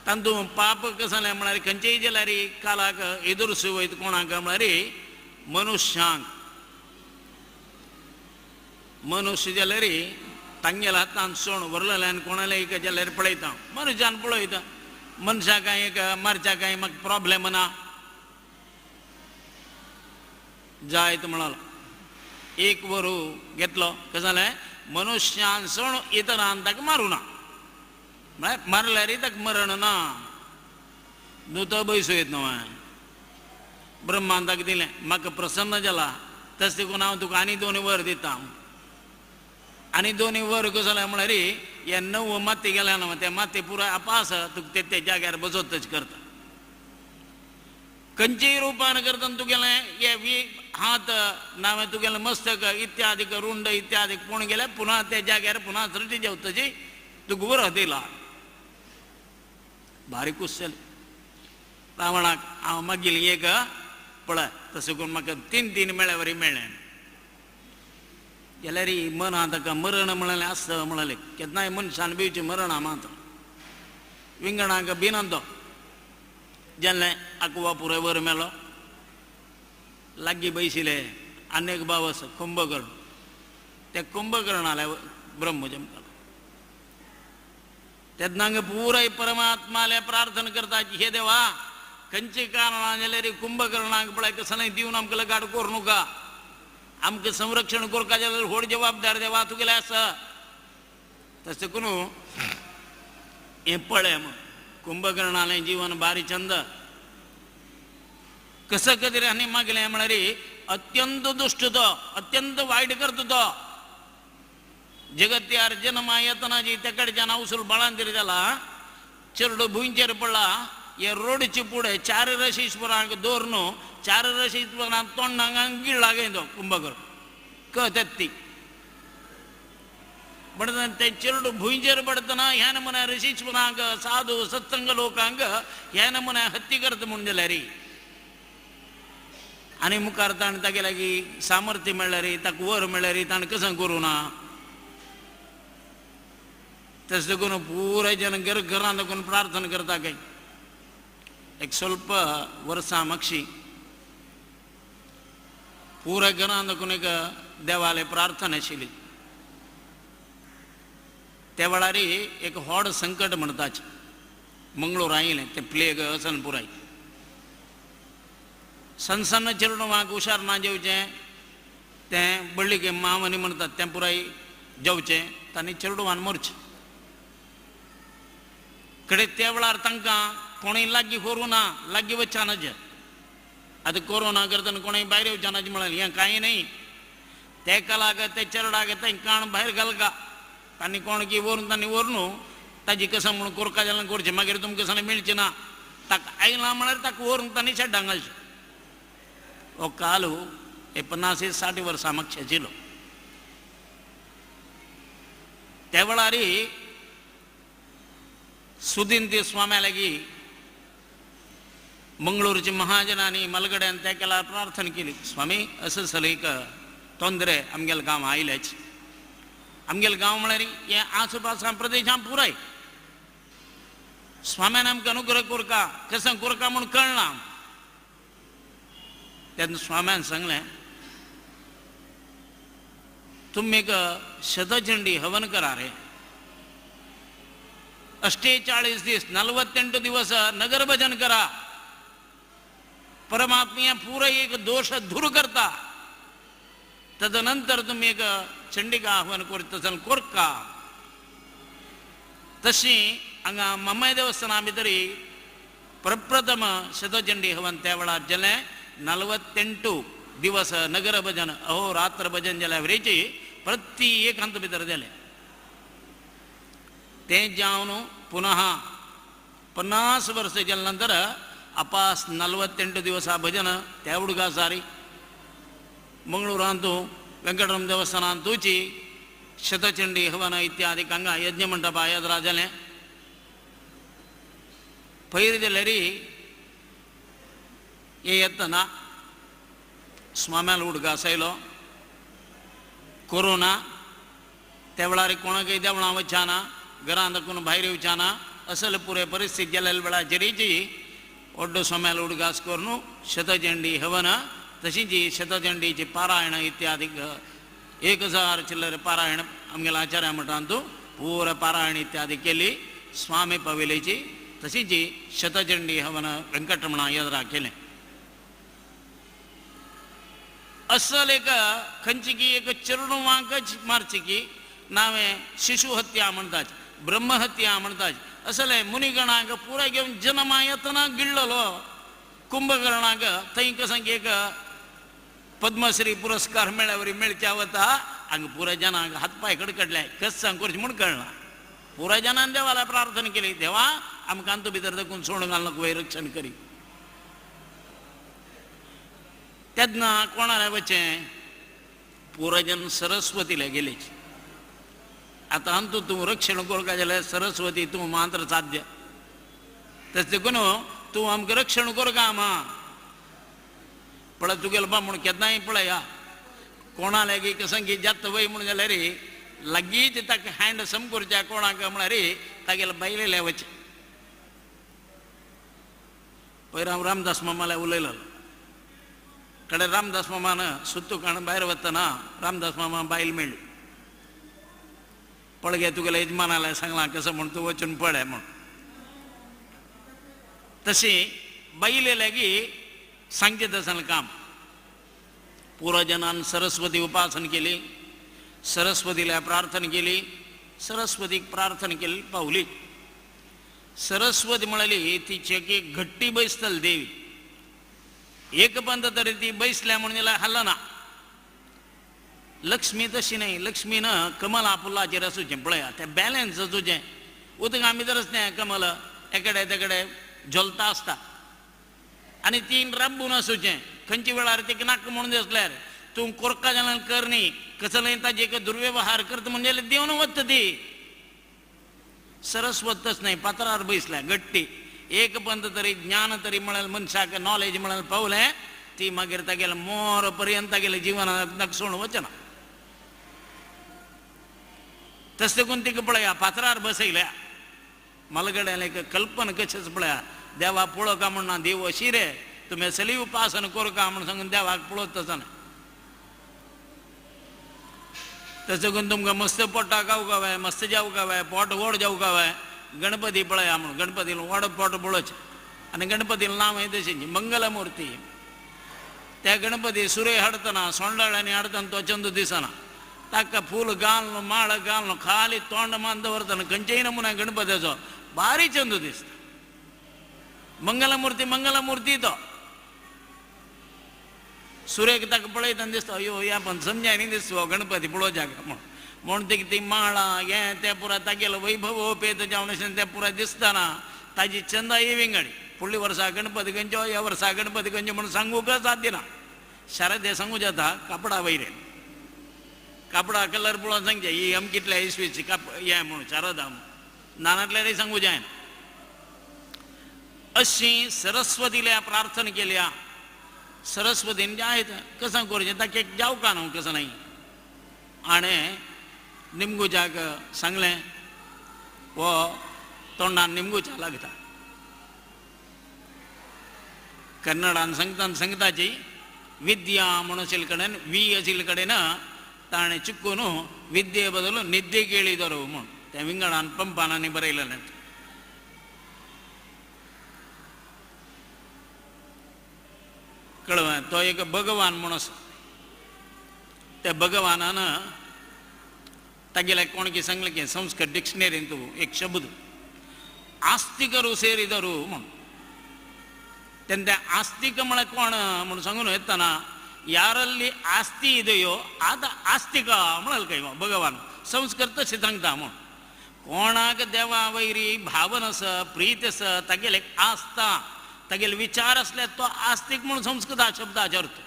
Speaker 1: तांतू पाप कसं जालें म्हळ्यार खंयचेय जाल्यार कालाक एदुरस वयता कोणाक म्हळ्यार मनुष्य जाल्यार तांगेल्या हातान सोण व्हरलेल्यान कोणाले एक जाल्यार पळयता मनशान पळयता मनशाक एक मारच्या म्हाका प्रॉब्लेम ना जायत म्हणालो एक वरू घेतलो कसं जालें मनुष्यान सोण इतरान ताका मारूं ना म्हळ्यार मारल्यार ताका मरण ना न्हू तो बैसो येत न्हू ब्रह्मान ताका दिलें म्हाका प्रसन्न जाला तशें देखून हांव तुका आनी 2 वर दिता आनी 2 वर कसो जाल्यार म्हळ्यार हे 9 माती गेल्या न्हू ते माती पुराय आपास तुका ते जाग्यार बसोतच करता खंयचेय रूपान करतना तुगेलें हे हात नावे तुगेलें मस्तक इत्यादीक रुंड इत्यादीक पूण गेले पुन्हा त्या जाग्यार पुन्हा सृश्टी जेवतची तुका वर दिला भारी कुशल रावणाक हांव मागील एक पळय तशें करून म्हाका 3 मेळ्ळे वरी मेळ्ळें जाल्यार मना ताका मरण म्हळें आसता म्हणाले केन्नाय मनशान भिवचें मरण मात विंगणाक भिनंतो जाल्लें आकवा पुराय वर मेलो लागीं बैशिले आनेक भाव आसा कुंभकर्ण ते कुंभकर्णाले ब्रह्म जमतालो तेन्नाक पुराय परमात्माले प्रार्थना करता हे देवा खंयचे कारणान जाल्यार कुंभकर्णाक पळय कसं दिवन आमकां लगाड करूं नका आमकां संरक्षण करता जाल्यार व्हड जबाबदार देवा तुगेले आसा तशें करून हें पळय कुंभकर्णालें जीवन भारी चंद कसं खातीर आनी मागलें म्हळ्यार अत्यंत दुश्ट तो अत्यंत वायट करता तो जगत्यार जन्मा येतना जी ते कडच्यान उसूल बळांतीर जाला चेडू भुंयचेर पडला हे रोडचे पुढे 4 रशीश्वरांक दवरून 4 रशीश्वरांक तोंडांक गिळ लागयतो कुंभकर्ण तेत्ती म्हणटा ते चेडू भुंयचेर पडतना ह्या नमुन्या ऋषीश्वरांक साधू सत्संग लोकांक ह्या नमुन्या हत्ती करता म्हूण जाल्यार आनी मुखार ताणें तागे लागीं सामर्थ्य मेळ्ळ्यार ताका वर मेळ्ळ्यार ताणें कसं करूं ना तस देखून पुरे जन घरां देखून प्रार्थना करता काही एक ಸ್ವಲ್ಪ वर्सां मागशी पुऱ्या घरां देखून एक देवालय प्रार्थना आशिल्ली त्या वेळार एक व्हड संकट म्हणटाचे मंगळूर आयिल्लें तें प्लेग असन पुराय सन्न सन्न चेडवांक हुशार ना जेवचें तें बळ्ळीक मामनी म्हणटात तें पुराय जेवचें तांणी चेडवान मरचें कडेन त्या वेळार तांकां कोणूय लागीं व्हरूं ना लागीं वचनाचे आतां कोरोना करतना कोणूय भायर येवचानाचे म्हळें हें कांय न्ही तेका लागत ते चेडवाक तें काण भायर घालका तांणी कोण की व्हरून तांणी व्हरून ताजी कसं म्हणून कोरका जाल्यार करचें मागीर तुमकां कसलें मेळचें ना ताका आयलां म्हळ्यार ताका व्हरून तांणी शेड्डांत घालचें हो काल हे 50-60 वर्सां मागचें आशिल्लो त्या वेळार सुदीन ते स्वाम्या लागीं मंगळूरच्या महाजनांनी मलगड्यान तेका प्रार्थना केली स्वामी असं जालें एक तोंदरे आमगेल्या गांव आयल्याची आमगेले गांव म्हळ्यार हे आसपासां प्रदेशां पुराय स्वाम्यान आमकां अनुग्रह कोरका कसं कोरका म्हूण कळना तेन्ना स्वाम्यान सांगलें तुमी एक शतचंडी हवन करा रे 48 दीस 48 दिवस नगर भजन करा परमात्म्या पुरो एक दोष दूर करता तदनंतर तुम्ही एक चंडिका आव्हान करता जाल्यार कोरका तशी हांगा मम्माय देवस्थाना भितर प्रप्रथम शतचंडी हवन त्या वेळार जालें 48 दिवस नगर भजन अहोरात्र भजन जाल्यार वेरेची प्रति एकांत भितर जालें तें जावन पुनः 50 वर्स जाले नंतर अपास 48 दिवस भजन त्या हुडगा सारी मंगळूरांतू वेंकटरमण देवस्थानांतूची शतचंडी हवन इत्यादी हांगा यज्ञ मंडप येद्रा जालें पयर जाल्यार हे येतना स्वाम्याल उडगा आसलो कोरोना त्या वेळार कोणाकय देवळां वचना घरां दाखून भायर येवचाना असल पुरे परिस्थिती जाल्या वेळाचेरीची व्हडलो स्वाम्याल उडगास करून शतचंडी हवन तशीच शतचंडीची पारायण इत्यादी 1000 चिल्लर पारायण आमगेल्या आचार्य मठांतू पुरे पारायण इत्यादी केली स्वामी पवेलेची तशीच शतचंडी हवन वेंकटरमणा येद्रा केलें असल एक खंयची की एक चेडवांकच मारची की नावे शिशु हत्या म्हणटात ब्रह्महत्या म्हणटात असले मुनिगणांक पुराय घेवन जन्मा येतना गिळ्ळलो कुंभकर्णाक थंय कसं एक पद्मश्री पुरस्कार मेळ्ळ्यावर मेळच्या वता हांगा पुराय जनांक हातपाय कडकडले कस करचें म्हूण कळना पुराय जनान देवाला प्रार्थना केली देवा आमकां अंत भितर देखून सोडून घाल नको रक्षण करी तेन्ना कोणाला वचें पुराय जन सरस्वतीला गेले आता अंतू तूं रक्षण करता जाल्यार सरस्वती तूं मात्र साध्य तस देखून तूं आमकां रक्षण करता मा पळय तुगेलो बा म्हूण केन्नाय पळया कोणा लागीं कसं की जात वय म्हूण जाल्यार लागींच ताका हँड सम करच्या कोणाक म्हळ्यार तागेले बायलेले वचें पयर हांव रामदास मामाला उलयलो कडेन रामदास मामान सुत्तू काण भायर वतना रामदास मामा बायल मेळ्ळी पळगे तुगेल्या यजमानाला सांगलां कसं म्हूण तूं वचून पळय म्हूण तशी बायले लागीं सांगचे तसन काम पुरो जनान सरस्वती उपासना केली सरस्वतीला प्रार्थना केली सरस्वतीक प्रार्थना केली पावली सरस्वती म्हणाली तिची एक घट्टी बैसतली देवी एक पंत तरी ती बैसल्या म्हणून तिला हल्ला ना लक्ष्मी तशी नाही लक्ष्मीनं कमला फुलाचेर आसूचें पळया तें बॅलन्स आसूचें उदका भितरच तें कमल एकडे तेकडे झोलता आसता आनी ती रब्बून आसूचें खंयच्या वेळार तिका नाका म्हणून दिसल्यार तूं कोरका जाल्यार कर न्ही कसलोय ताजे एक दुर्व्यवहार करता म्हणजे देवन वता ती सरस्वतच नाही पात्रार बैसल्या गट्टी एक पंत तरी ज्ञान तरी म्हळ्यार मनशाक नॉलेज म्हळ्यार पावलें ती मागीर तागेले मोर पर्यंत तागेले जिवनाक सोडून वचना तसं कोण तिक पळया पात्रार बसयल्या मलगड्याला एक कल्पना कशेच पळया देवा पळो का म्हणून देव अशी रे तुम्ही सली उपासन करू का म्हणून सांगून देवाक पळत तसं ना तसं करून तुमकां मस्त पोटा खावं गावाय मस्त जावं गावाय पोट व्हड जावं गावाय गणपती पळया म्हणून गणपतीला व्हड पोट पळोवचें आनी गणपतीला नांव आहे तशें मंगलमुर्ती त्या गणपती सुरे हाडतना सोंडाळ्यांनी हाडतना तो चंदू दिसना ताका फूल घालून माळ घालून खाली तोंड मान दवरतना खंयच्याय नमुन्या गणपतीचो भारी चंदू दिसता मंगलमुर्ती तो सुरेख ताका पळयतना दिसता अयो ह्या पण समजाय न्ही दिसता गणपती पळोवच्या म्हणून ती माळा हें तें पुरा तागेलो वैभव पेत जावन तें पुरा दिसतना ताजी चंदा येवी गाडी फुडल्या वर्सा गणपती खंयचो ह्या वर्सा गणपती खंयचो म्हणून सांगूंक साध्य ना शारदे सांगूं जाता कापडा वयरे कापडा कलर पळोवन सांगचे ही अमकितल्या इसवीची हें म्हणून शारदा नानांतल्यानय सांगूं जायना अशी सरस्वतीला प्रार्थना केल्या सरस्वतीन जे आहेत कसं करचें ताका जावं का न्हू कसं नाही आणि निमगुजाक सांगलें वो तोंडान निमगुचा लागता कन्नडान सांगताची विद्या म्हणून आशिल्ले कडेन वी आशिल्ले कडेन ताणें चिक्कून विद्ये बदल निद्दे केळिदरो म्हूण त्या विंगडान पंपानांनी बरयलेलें कळ्ळें तो एक भगवान म्हणून आसा त्या भगवानान तागेल्या कोणकी सांगलें की संस्कृत डिक्शनरीन तूं एक शब्द आस्तिकरू ಸೇರಿದರು म्हूण तेन्ना आस्तिक म्हळ्यार कोण म्हणून सांगून येतना ಯಾರಲ್ಲಿ ಆಸ್ತಿ ಇದೆಯೋ ಆದ ಆಸ್ತಿಕ म्हणाल काय भगवान संस्कृत तशें सांगता म्हूण कोणाक देवा वैरी भावन आसा प्रीत आसा तागेले आस्था तागेले विचार असले तो आस्तिक म्हणून संस्कृत शब्दाचो अर्थ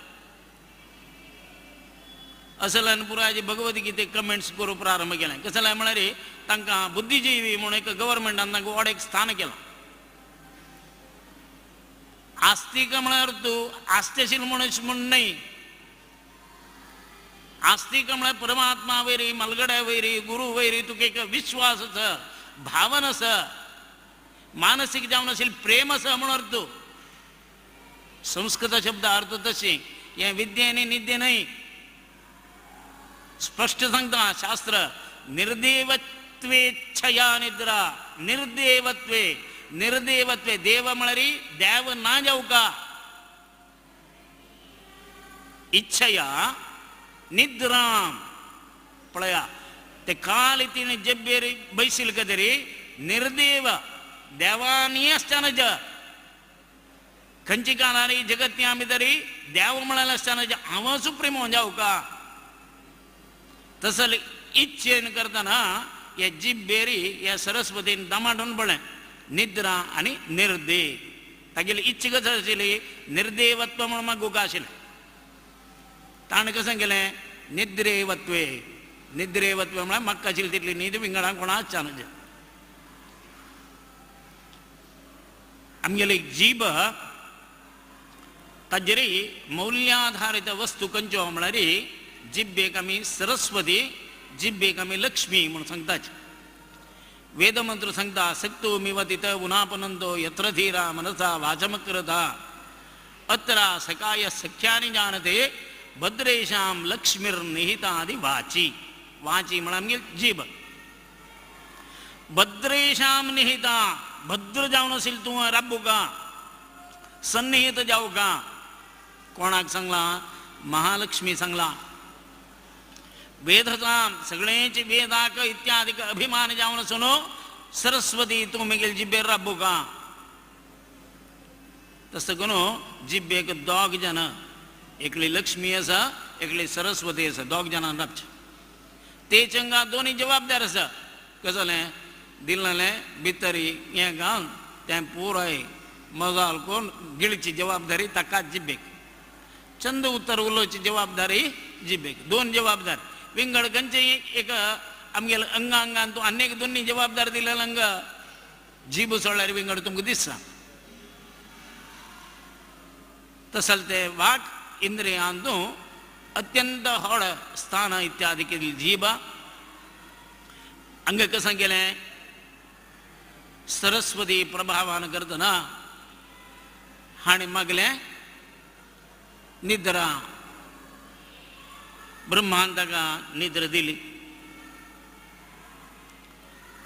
Speaker 1: असल्यान पुराय भगवद्गीतेक कमेंट्स करूंक प्रारंभ केलें कसं जालें म्हळ्यार तांकां बुद्धिजीवी म्हणून एक गव्हर्मेंटान तांकां व्हड एक स्थान केलां आस्तिक म्हळ्यार तूं आस्तेशील मनीस म्हूण न्हय आस्तिक म्हळ्यार परमात्मा वयरी मलगड्या वयरी गुरू वयरी तुका एक विश्वास आसा भावन आसा मानसीक जावन आशिल्लें प्रेम आसा म्हूण अर्थ संस्कृत शब्द अर्थ तशें हें विद्ये आनी निद्ये न्हय स्पश्ट सांगता शास्त्र निर्देवत्वेच्छया निद्रा निर्देवत्वे निर्देवत्वे देव म्हळ्यार देव ना जावका इच्छया निद्राम पळया ते काल तिने जब्बेरी बैसिल कदरी निर्देव देवानी आसतना ज खंयची काळारी जगत्या आमी तरी देव म्हळ्यार आसतना ज हांव सुप्रीम जावका तसले इच्छेन करतना हे जिब्बेरी ह्या सरस्वतीन दमाडून पळय निद्रा आनी निर्देव तागेली इच्छा कशी आशिल्ली निर्देवत्व म्हणून मागूक आशिल्लें ताणें कशें केलें निद्रेवत्वे निद्रेवत्वे म्हळ्यार म्हाका आशिल्ली तितली न्हीद विंगडा कोणा आसचाना आमगेली जीब ताजेरी मौल्याधारीत वस्तू खंयच्यो म्हळ्यार जिब्बेक आमी सरस्वती जिब्बेक आमी लक्ष्मी म्हणून सांगताचे वेदमंत्र सांगता सक्तो मिवतित उनापनंतो यत्र धीरा मनसा वाचमकृता अत्र सकाय सख्यानि जानते भद्रेशां लक्ष्मीर्निहितादि वाची वाची म्हळ्यार जीब भद्रेशां निहिता भद्र जावन आशिल्ल तूं राबुका सन्निहित जावका कोणाक सांगला महालक्ष्मी सांगला वेदता सगळेंच वेदाक इत्यादीक अभिमान जावन आसून सरस्वती तूं मुगेल जिब्बेर राबुका तसं करून जिब्बेक दोग जन एकली लक्ष्मी आसा एकली सरस्वती आसा दोग जाणां राबचे तेचे हांगा दोनी जबाबदार आसा कशें जालें दिल्लें भितरी हें घालून तें पुराय मजाल करून गिळची जबाबदारी ताकाच जिब्बेक चंद उत्तर उलोवची जबाबदारी जिब्बेक दोन जबाबदार विंगड खंयचे एक आमगेले अंगा अंगान तूं आनी एक दोनी जबाबदार दिलेलो हांगा जीब सोडल्यार विंगड तुमकां दिसता तसल ते वाक इंद्रियान तूं अत्यंत व्हड स्थान इत्यादी केली जीब हांगा कसां केलें सरस्वती प्रभावान करतना हाणें मागलें निद्रा ब्रह्मान ताका निद्र दिली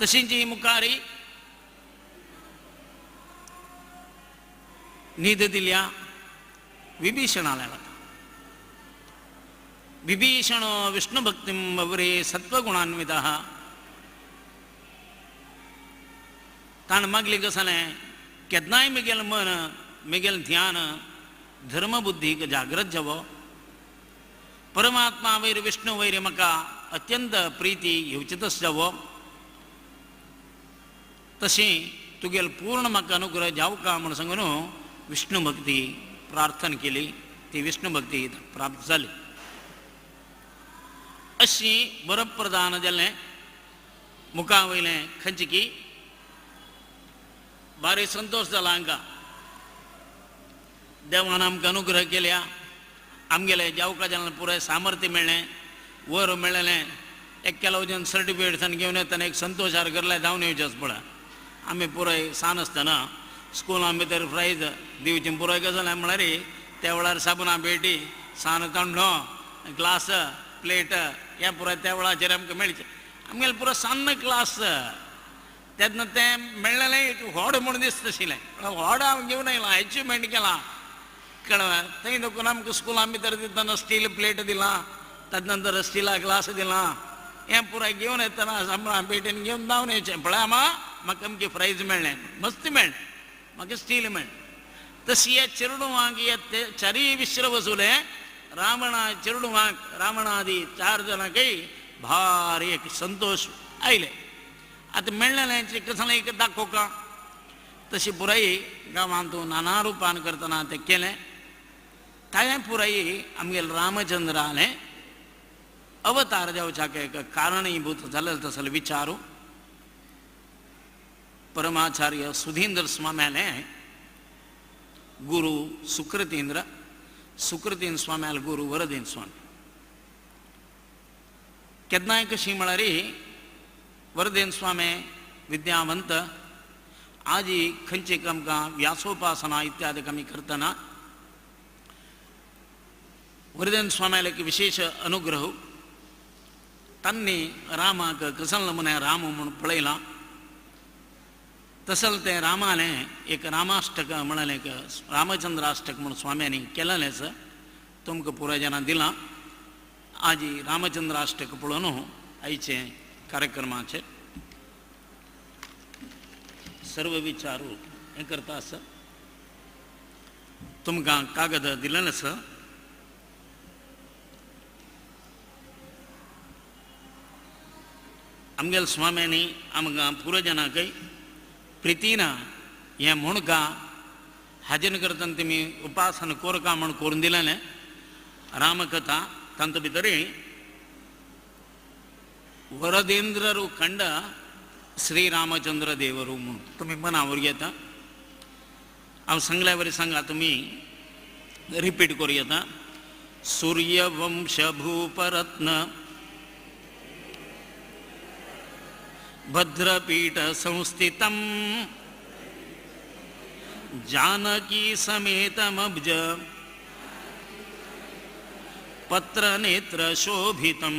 Speaker 1: तशींच ही मुखारी न्हीद दिल्या विभीषणाला विभीषण विष्णु भक्तिं ववरे सत्वगुणान्वितः ताण मागली कसलें केन्नाय म्हगेलें मन म्हगेलें ध्यान धर्मबुद्धीक जागृत जावो परमात्मा वयर विष्णू वयर म्हाका अत्यंत प्रिती येवचीतच जावो तशी तुगेल पूर्ण म्हाका अनुग्रह जावका म्हण सांगून विष्णू भक्ती प्रार्थना केली ती विष्णू भक्ती प्राप्त जाली अशी वरप्रदान जालें मुखा वयलें खंचकी भारी संतोष जाला हांकां देवान आमकां अनुग्रह केल्या आमगेले जावका जाल्यार पुराय सामर्थ्य मेळ्ळें वर मेळ्ळें एक केलो वचून सर्टिफिकेट सान घेवन येतना एक संतोशार करले जावन येवचेच पळय आमी पुराय सान आसतना स्कुलां भितर प्रायज दिवचें पुराय कसो जालें म्हळ्यार त्या वेळार साबणां पेटी सान तांडो ग्लास प्लेट हें पुराय त्या वेळाचेर आमकां मेळचें आमगेलें पुरो सान्न क्लास तेन्ना तें मेळ्ळेलें एक व्हड म्हूण दिसता आशिल्लें व्हड हांव घेवन येयलां अचिवमेंट केलां कळ्ळें थंय देखून आमकां स्कुलां भितर दितना स्टील प्लेट दिलां ताजे नंतर स्टिला ग्लास दिलां हें पुराय घेवन येतना साबणां पेटीन घेवन धांवन येवचें पळय म्हाका अमकें प्रायज मेळ्ळें मस्त मेळ्ळें म्हाका स्टील मेळ्ळें तशी हे चिरडुवांक हे चारी विश्र वसुले चिरडुवांक रावणादी 4 जाणांकय भारी एक संतोष आयले आतां मेळ्ळेलें कसलें एक दाखोवका तशी पुराय गांवांत नाना रुपान करतना तें केलें ताणें पुराय आमगेले रामचंद्रालें अवतार जावच्याक एक कारणीभूत जालें तसलें विचारू परमाचार्य सुधींद्र स्वाम्यालें गुरु सुकृतीन स्वाम्याल गुरु वरदेन स्वामी केन्नाय कशी म्हळ्यार वरदेन स्वामी विद्यावंत आजी खंयचीक आमकां व्यासोपासना इत्यादीक आमी करतना वरदेन स्वाम्याल एक विशेष अनुग्रह तांणी रामाक कसले नमुने राम म्हूण पळयलां तसल तें रामालें एक रामाष्टक म्हणालें एक रामचंद्राष्टक म्हूण स्वाम्यांनी केलेलेंच तुमकां पुराय जाणां दिलां आजी रामचंद्राष्टक पळोवन आयचे कार्यक्रमाचेर सर्व विचारू हें करता आसा तुमकां कागद दिलेलो आसा आमगेल्या स्वाम्यांनी आमकां पुरोजनाकय प्रितीन हें म्हणका हाजेर करतना तुमी उपासना कोरका म्हण करून दिलेलें रामकथा तांतू भितर वरदेंद्ररू खंड श्रीरामचंद्र देवरू म्हणून तुमी मनावर घेता हांव सांगल्या वरी सांगा तुमी रिपीट करूं येता सूर्यवंश भूपरत्न भद्रपीठ संस्थितं जानकी समेतमब्ज पत्रनेत्र शोभितं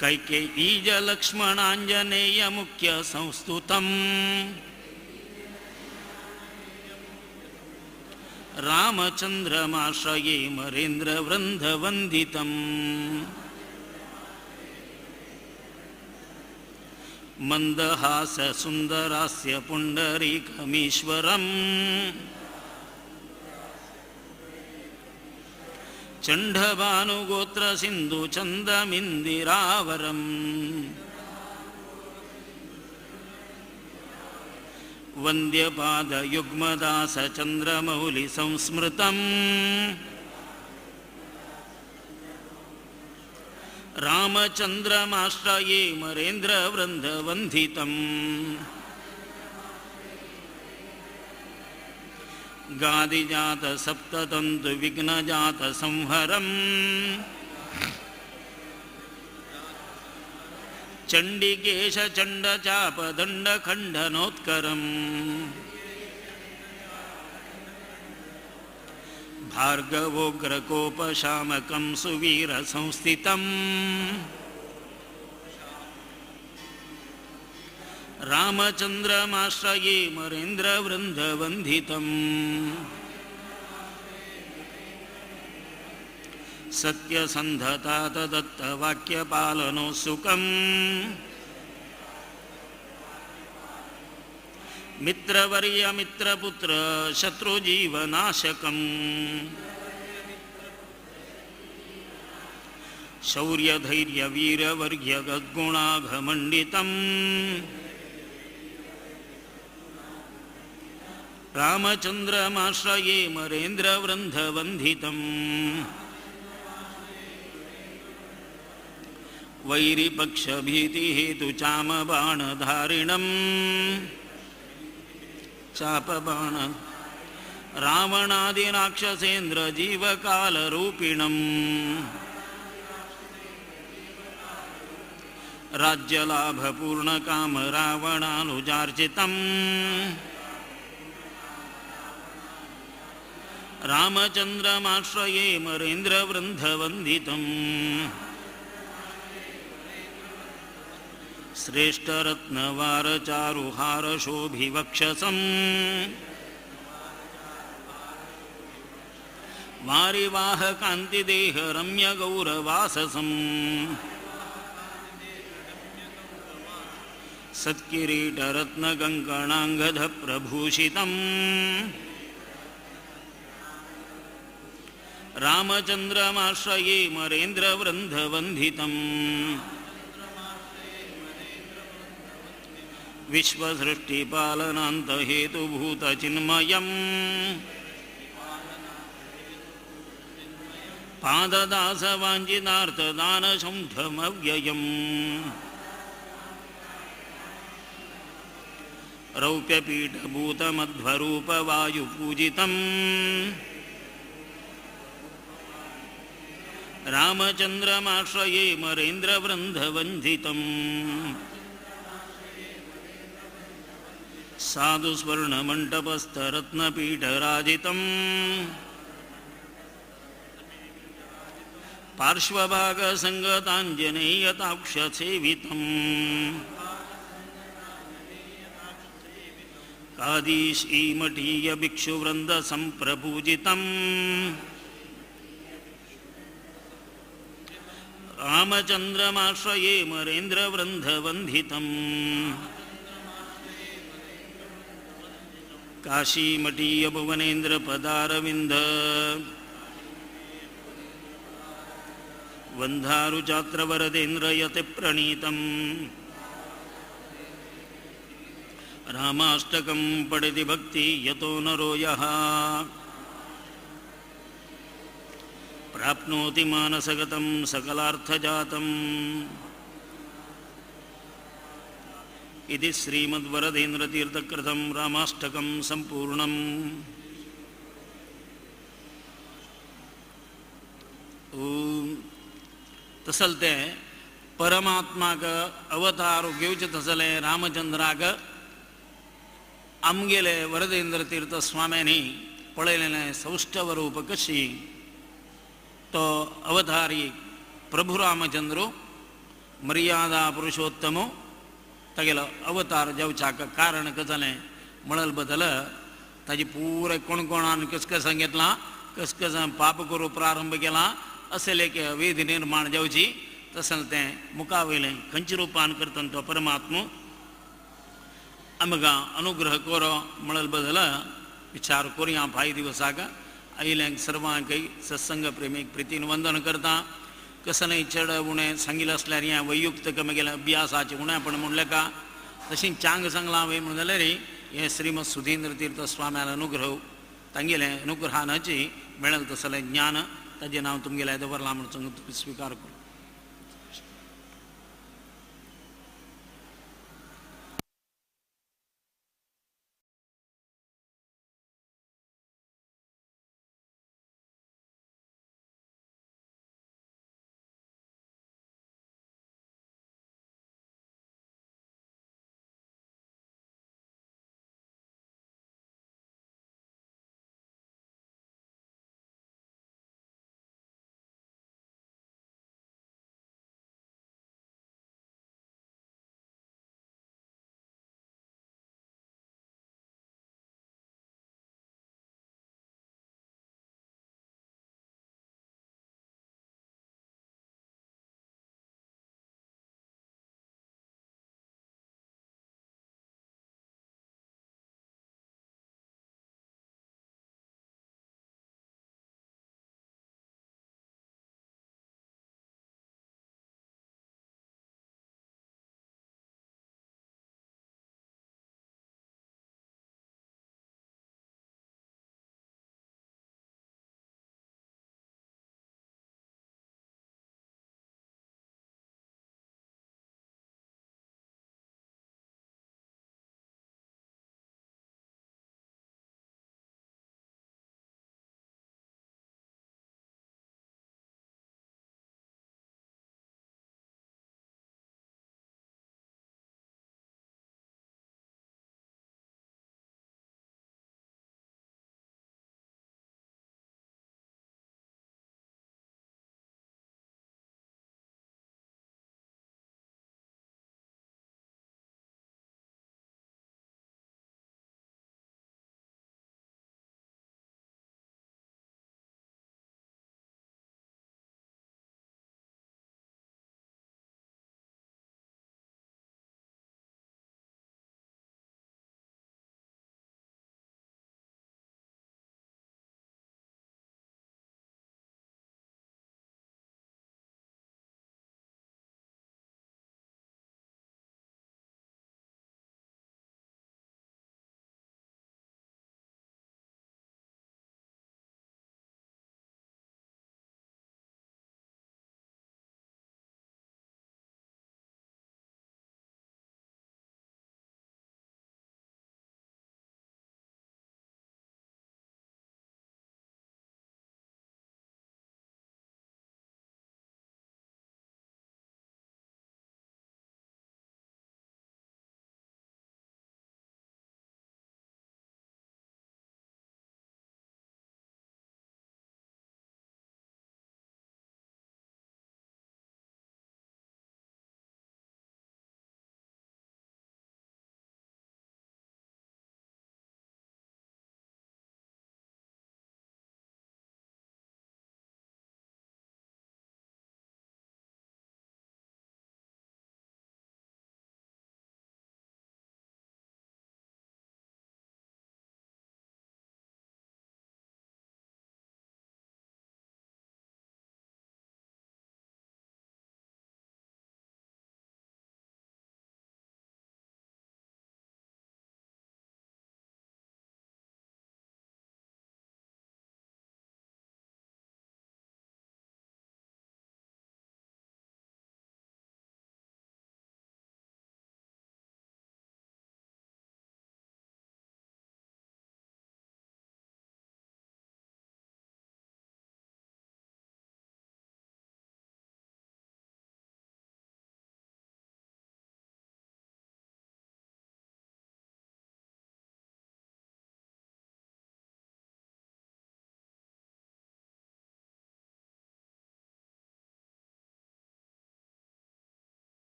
Speaker 1: कैकेयीज लक्ष्मणांजनेय मुख्य संस्तुतं रामचंद्रमाश्रये मरेन्द्र वृंदवंदितम् मंदहास सुंदरास्य पुंडरीकमीश्वरम् चंडभानुगोत्र सिंधु चंदमिंदिरावरम् वंद्यपाद युग्मदास चंद्रमौलि संस्मृतम् रामचंद्रमाश्रये मरेन्द्र वृंदवंदितम् गादिजात सप्ततंतु विघ्नजात संहरम् चंडिकेश चंड चाप दंड खंडनोत्करम भार्गवोग्रकोपशामकं सुवीर संस्थितम् रामचंद्रमाश्रये मरेन्द्रवृन्दवन्दितम् सत्यसन्धता तदत्तवाक्यपालनोत्सुकम् मित्रवर्य मित्रपुत्र शत्रुजीवनाशकम् शौर्यधैर्यवीरवर्य गद्गुणाघमण्डितम् रामचन्द्रमाश्रये मरेन्द्रवृन्दवन्दितम् वैरिपक्षभीतिहेतुचामबाणधारिणम् चापबाण रावणादिराक्षसेन्द्रजीवकालरूपिणम् राज्यलाभपूर्णकाम रावणानुजार्चितम् रामचन्द्रमाश्रये मरेन्द्रवृन्दवन्दितम् श्रेष्ठरत्नवारचारुहारशोभिवक्षसम् वारिवाहकान्तिदेहरम्यगौरवाससम् सत्किरीटरत्नकङ्कणाङ्गधप्रभूषितम् रामचन्द्रमाश्रये मरेन्द्रवृन्दवन्दितम् विश्वसृष्टिपालनान्तहेतुभूतचिन्मयम् पाददासवाञ्छितार्थदानशुण्ठमव्ययम् रौप्यपीठभूतमध्वरूपवायुपूजितम् रामचन्द्रमाश्रये मरेन्द्रवृन्दवन्दितम् साधुस्वर्णमण्टपस्थरत्नपीठराजितम् पार्श्वभागसङ्गताञ्जनेयताक्षसेवितम् कादीशीमठीयभिक्षुवृन्दसम्प्रपूजितम् रामचन्द्रमाश्रये मरेन्द्रवृन्दवन्दितम् काशीमठीयभुवनेन्द्रपदारविन्द वन्धारुचात्रवरदेन्द्रयतिप्रणीतम् रामाष्टकं पठति भक्ति यतो नरो यः प्राप्नोति मानसगतं सकलार्थजातम् इति श्रीमद्वरदेन्द्रतीर्थकृतं रामाष्टकं सम्पूर्णम्। तसलते परमात्मा का अवतार घेवचे तसले रामचंद्राक आमगेले वरदेंद्र तीर्थ स्वाम्यांनी पळयलेले सौष्ठव रूप कशी तो अवतारी प्रभु रामचंद्र मर्यादा पुरुषोत्तमो तगेलो अवतार जावचाक कारण कसले म्हणल बदल ताजी पूरे कोणकोणान कसकसां घेतला कसकसां पाप करू प्रारंभ केला असे लेखे वेद निर्माण जावची तसल ते मुखावयले खंयचे रूपान करता तो परमात्मा आमकां अनुग्रह करो म्हणल बदल विचार करुया फाय दिवसाक आयल्यांक सर्वांकय सत्संग प्रेमीक प्रितीन वंदन करता कसलेय चड उणें सांगिल्लें आसल्यार हें वैयुक्तीक म्हगेले अभ्यासाचें उणेंपण म्हणलें का तशें चांग सांगलां हांवें म्हणून जाल्यार हें श्रीमद सुधींद्र तीर्थ स्वाम्याल अनुग्रह तांगेले अनुग्रहानाची मेळल तसलें ज्ञान ताजें नांव तुमगेल्या दवरलां म्हणून तुमी स्विकार करूं।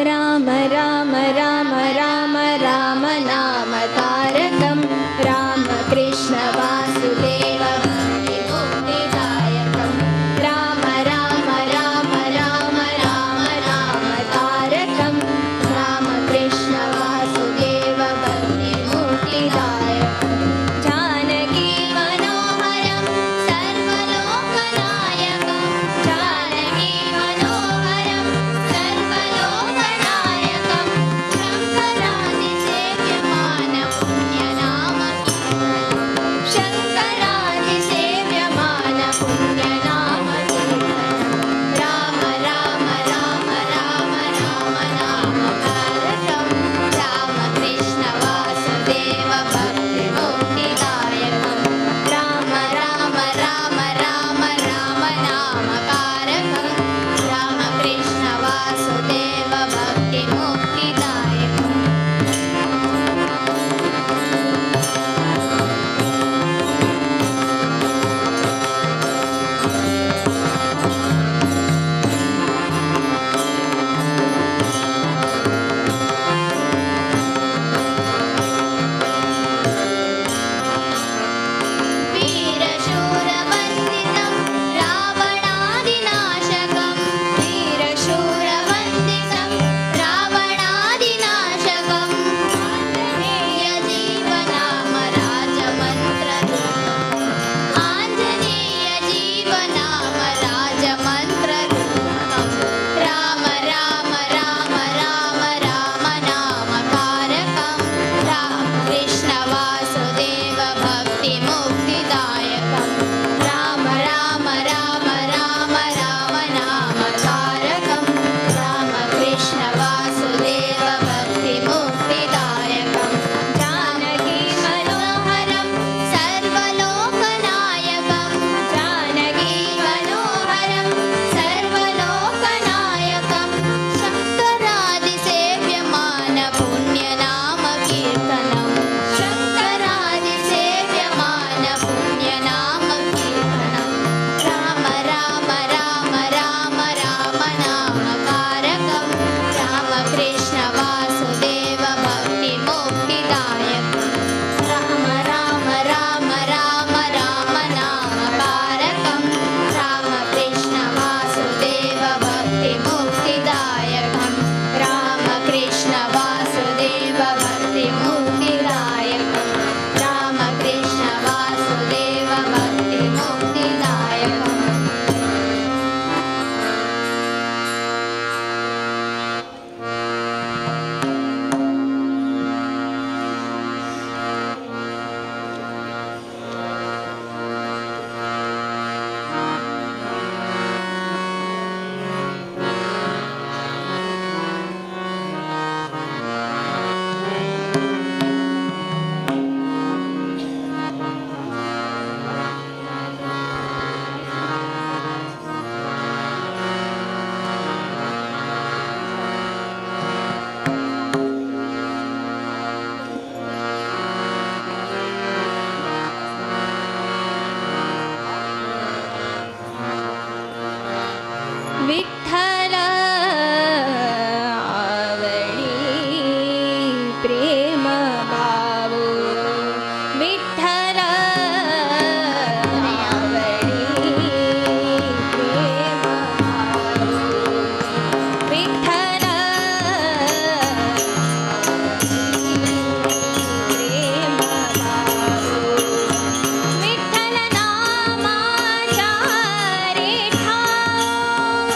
Speaker 2: राम राम राम राम राम नाम तारकं राम कृष्ण वासुदेव मुक्तिदायकं राम राम राम राम राम नाम तारकं राम कृष्ण वासुदेव मुक्तिदायकं जानकी मनोहरं सर्वलोकनायकं जानकी मनोहरं सर्वलोकनायकं शङ्करादिसेव्यमान पुण्यनाम शङ्करादिसेव्यमान पुण्यनाम राम राम राम राम राम नाम तारकं राम कृष्ण वासुदेव भक्तिमुक्तिदायकं राम राम राम राम राम नाम कारकं राम कृष्ण वासुदेव भक्तिमुक्तिदायकम् वीरशूरवन्दितं रावणादिनाशकं वीरशूरवन्दितं रावणादिनाशकं आञ्जनेयजीवनाम राजमन्त्ररूपम् आञ्जनेयजीवनाम राजमन्त्ररूपं राम राम राम राम राम नाम कारकं राम कृष्ण वासुदेव भक्तिमुक्तिदायकं राम राम राम राम राम नाम कारकं राम कृष्ण वासुदेव भक्तिमुक्तिदायकं जानकी मनोहरं सर्वलोकनायकं जानकी मनोहरं सर्वलोकनायकं शङ्करादिसेव्यमान पुण्यनाम कीर्तनं शङ्करादिसेव्यमान पुण्यनाम कीर्तनं राम राम राम राम राम नाम कारकं राम कृष्ण वासुदेव भक्तिमुक्तिदायकं राम राम राम राम राम नाम कारकं राम कृष्ण वासुदेव भक्तिमुक्तिदायकं राम कृष्ण वासुदेव भक्तिमुक्तिदायकं राम कृष्ण वासुदेव भक्तिमुक्तिदायकम् विठ्ठल आवडी प्रेम भावो विठ्ठल आवडी प्रेम भावो विठ्ठल प्रेम भावो विठ्ठल नामाचा रे ठाव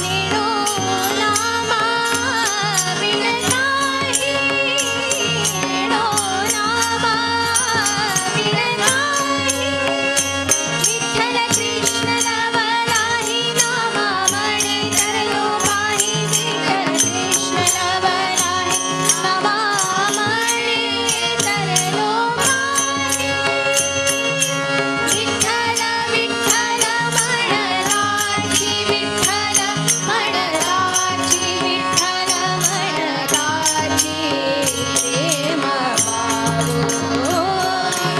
Speaker 2: ನೇಣೋ ನಾಮ ಬಿಡತಾಹಿ ನೇಣೋ ನಾಮ ಬಿಡತಾಹಿ ವಿಠಲ ಕೃಷ್ಣನ ಬಲಾಹಿ ನಾಮ ಮಣಿ ತರಲು ಪಾಹಿ ವಿಠಲ ಕೃಷ್ಣನ ಬಲಾಹಿ ನಾಮ ಮಣಿ ತರಲು ಪಾಹಿ ವಿಠಲ ವಿಠಲ ಮಣರಾಜಿ ವಿಠಲ ಮಣರಾಜಿ ವಿಠಲ ಮಣರಾಜಿ ಪ್ರೇಮ ಬಾಬು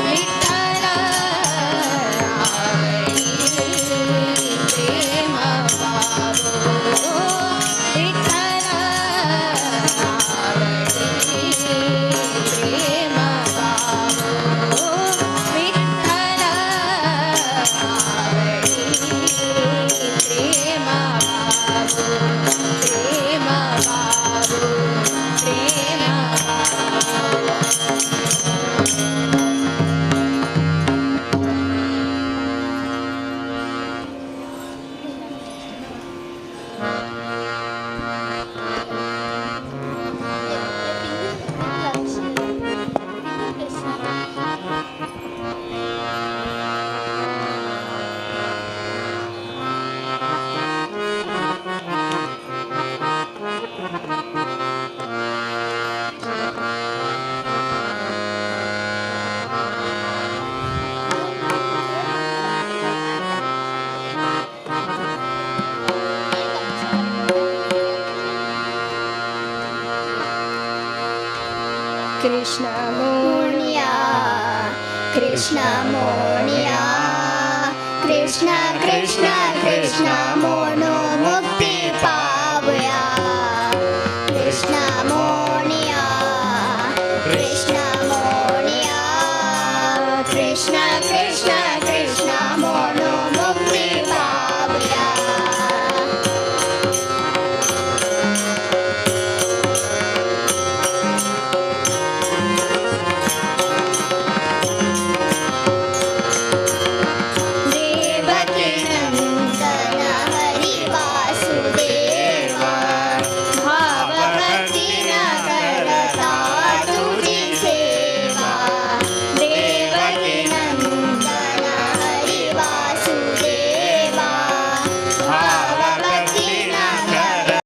Speaker 2: ವಿಠಲ ರಾವಣಿ ಪ್ರೇಮ ಬಾಬು ವಿಠಲ ರಾವಣಿ ಪ್ರೇಮ ಬಾಬು ವಿಠಲ ರಾವಣಿ ಪ್ರೇಮ ಬಾಬು ಪ್ರೇಮ ಬಾಬು ಪ್ರೇಮ ಬಾಬು ಕೃಷ್ಣ ಮೋಣಿಯ ಕೃಷ್ಣ ಮೋಣಿಯ ಕೃಷ್ಣ ಕೃಷ್ಣ ಕೃಷ್ಣ ಮೋನು ಮುಕ್ತಿ ಪಾವಯ ಕೃಷ್ಣ ಮೋಣಿಯ ಕೃಷ್ಣ ಮೋಣಿಯ ಕೃಷ್ಣ ಕೃಷ್ಣ ಕೃಷ್ಣ ಮೋನು ಮುಕ್ತಿ ಪಾವಯ देवकी नंदन हरि वासुदेव भावभक्ति नगरता तुझी सेवा देवकी नंदन हरि वासुदेव भावभक्ति नगर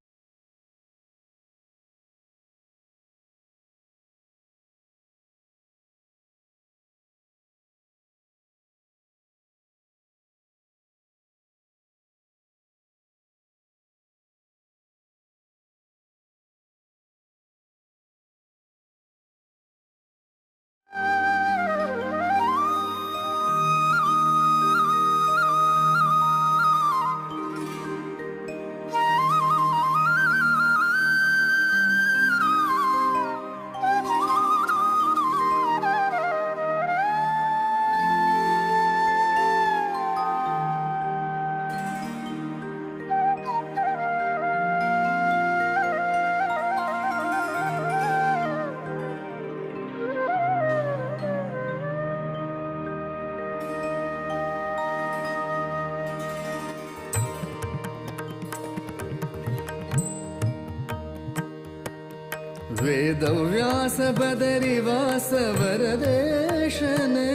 Speaker 3: वेदव्यास बदरिवास वरदेशने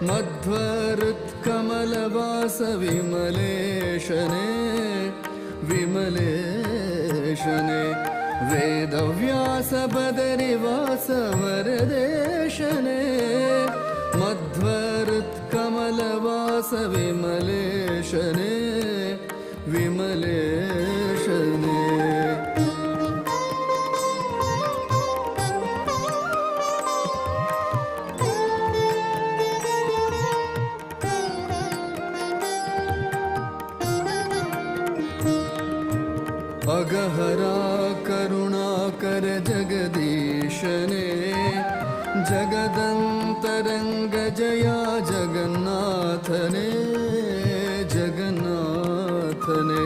Speaker 3: मध्वरुत्कमलवास विमलेशने विमलेशने वेदव्यास बदरिवास वरदेशने मध्वरुत्कमलवास विमलेशने विमलेशने अगहरा करुणाकर जगदीशने जगदन्तरङ्ग जया जगन्नाथने जगन्नाथने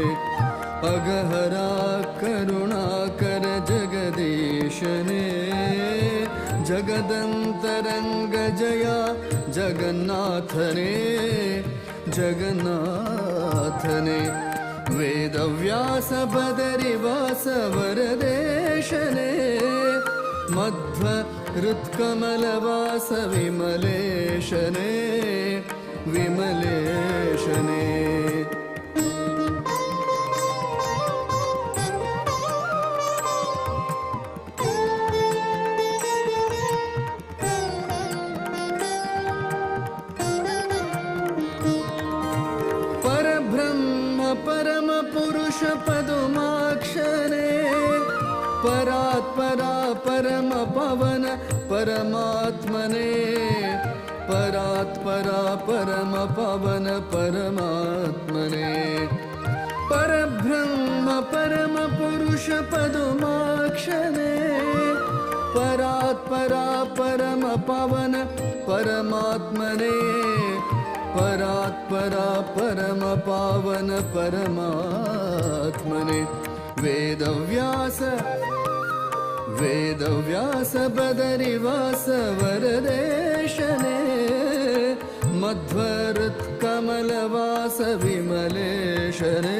Speaker 3: अगहरा करुणाकर जगदीशने जगदन्तरङ्ग जया जगन्नाथने जगन्नाथने विमलेशने वेदव्यास बदरिवास वरदेशने मध्व हृत्कमलवास विमलेशने विमलेशने परम पुरुष पदुमाक्षरे परात्परा परम पवन परमात्मने परात्परा परम पवन परमात्मने परब्रह्म परम पुरुष पदुमाक्षरे परात्परा परम पवन परमात्मने परात्परा परम पावन परमात्मने वेदव्यास बदरिवास वरदेशने मध्वरुत्कमलवास विमलेशने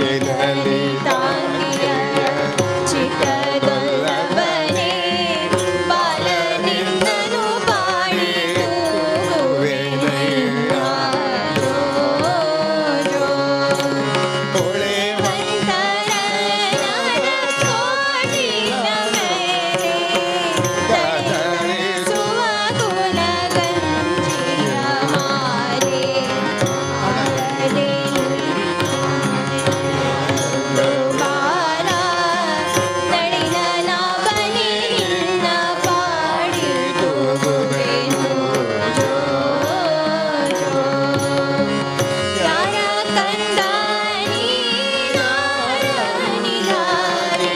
Speaker 2: ಲಲಿತಾಂಗಿಯ ಚಿಕ್ಕದೊಲ್ಲವನೇ ಬಾಲ ನಿನ್ನನು ಪಾಡಿ ತೂಗುವೆನಯ್ಯ. ಜೋ ಜೋ ಅಂತರನ ಕೋಟಿಯ ಮೇಲೆ ತಳಿಸುವ ಗುಣಗಂಜಿಯ ಹಾರೆ ಹಾರೆ ಬಾಲ ನಳಿನ ನಾಭನಿ ನಿನ್ನ ಪಾಡಿ ತೂಗುವೆನು. ಜೋ ಜೋ ಯಾರ ಕಂದ ನೀನಾರ ನಿಧಾರೆ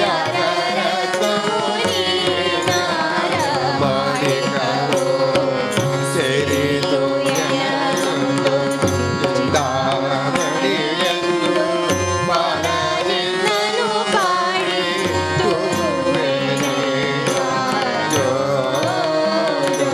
Speaker 2: ಯಾರ ರಥವು ನೀನಾರ ಮಾಳಿಗವೋ
Speaker 4: ಸೇರಿತು
Speaker 2: ಎನ್ನೊಂದು
Speaker 4: ಚಿಂತಾಮಣಿಯನ್ನು ಬಾಲ
Speaker 2: ನಿನ್ನನು ಪಾಡಿ ತೂಗುವೆನು.
Speaker 4: ಜೋ ಜೋ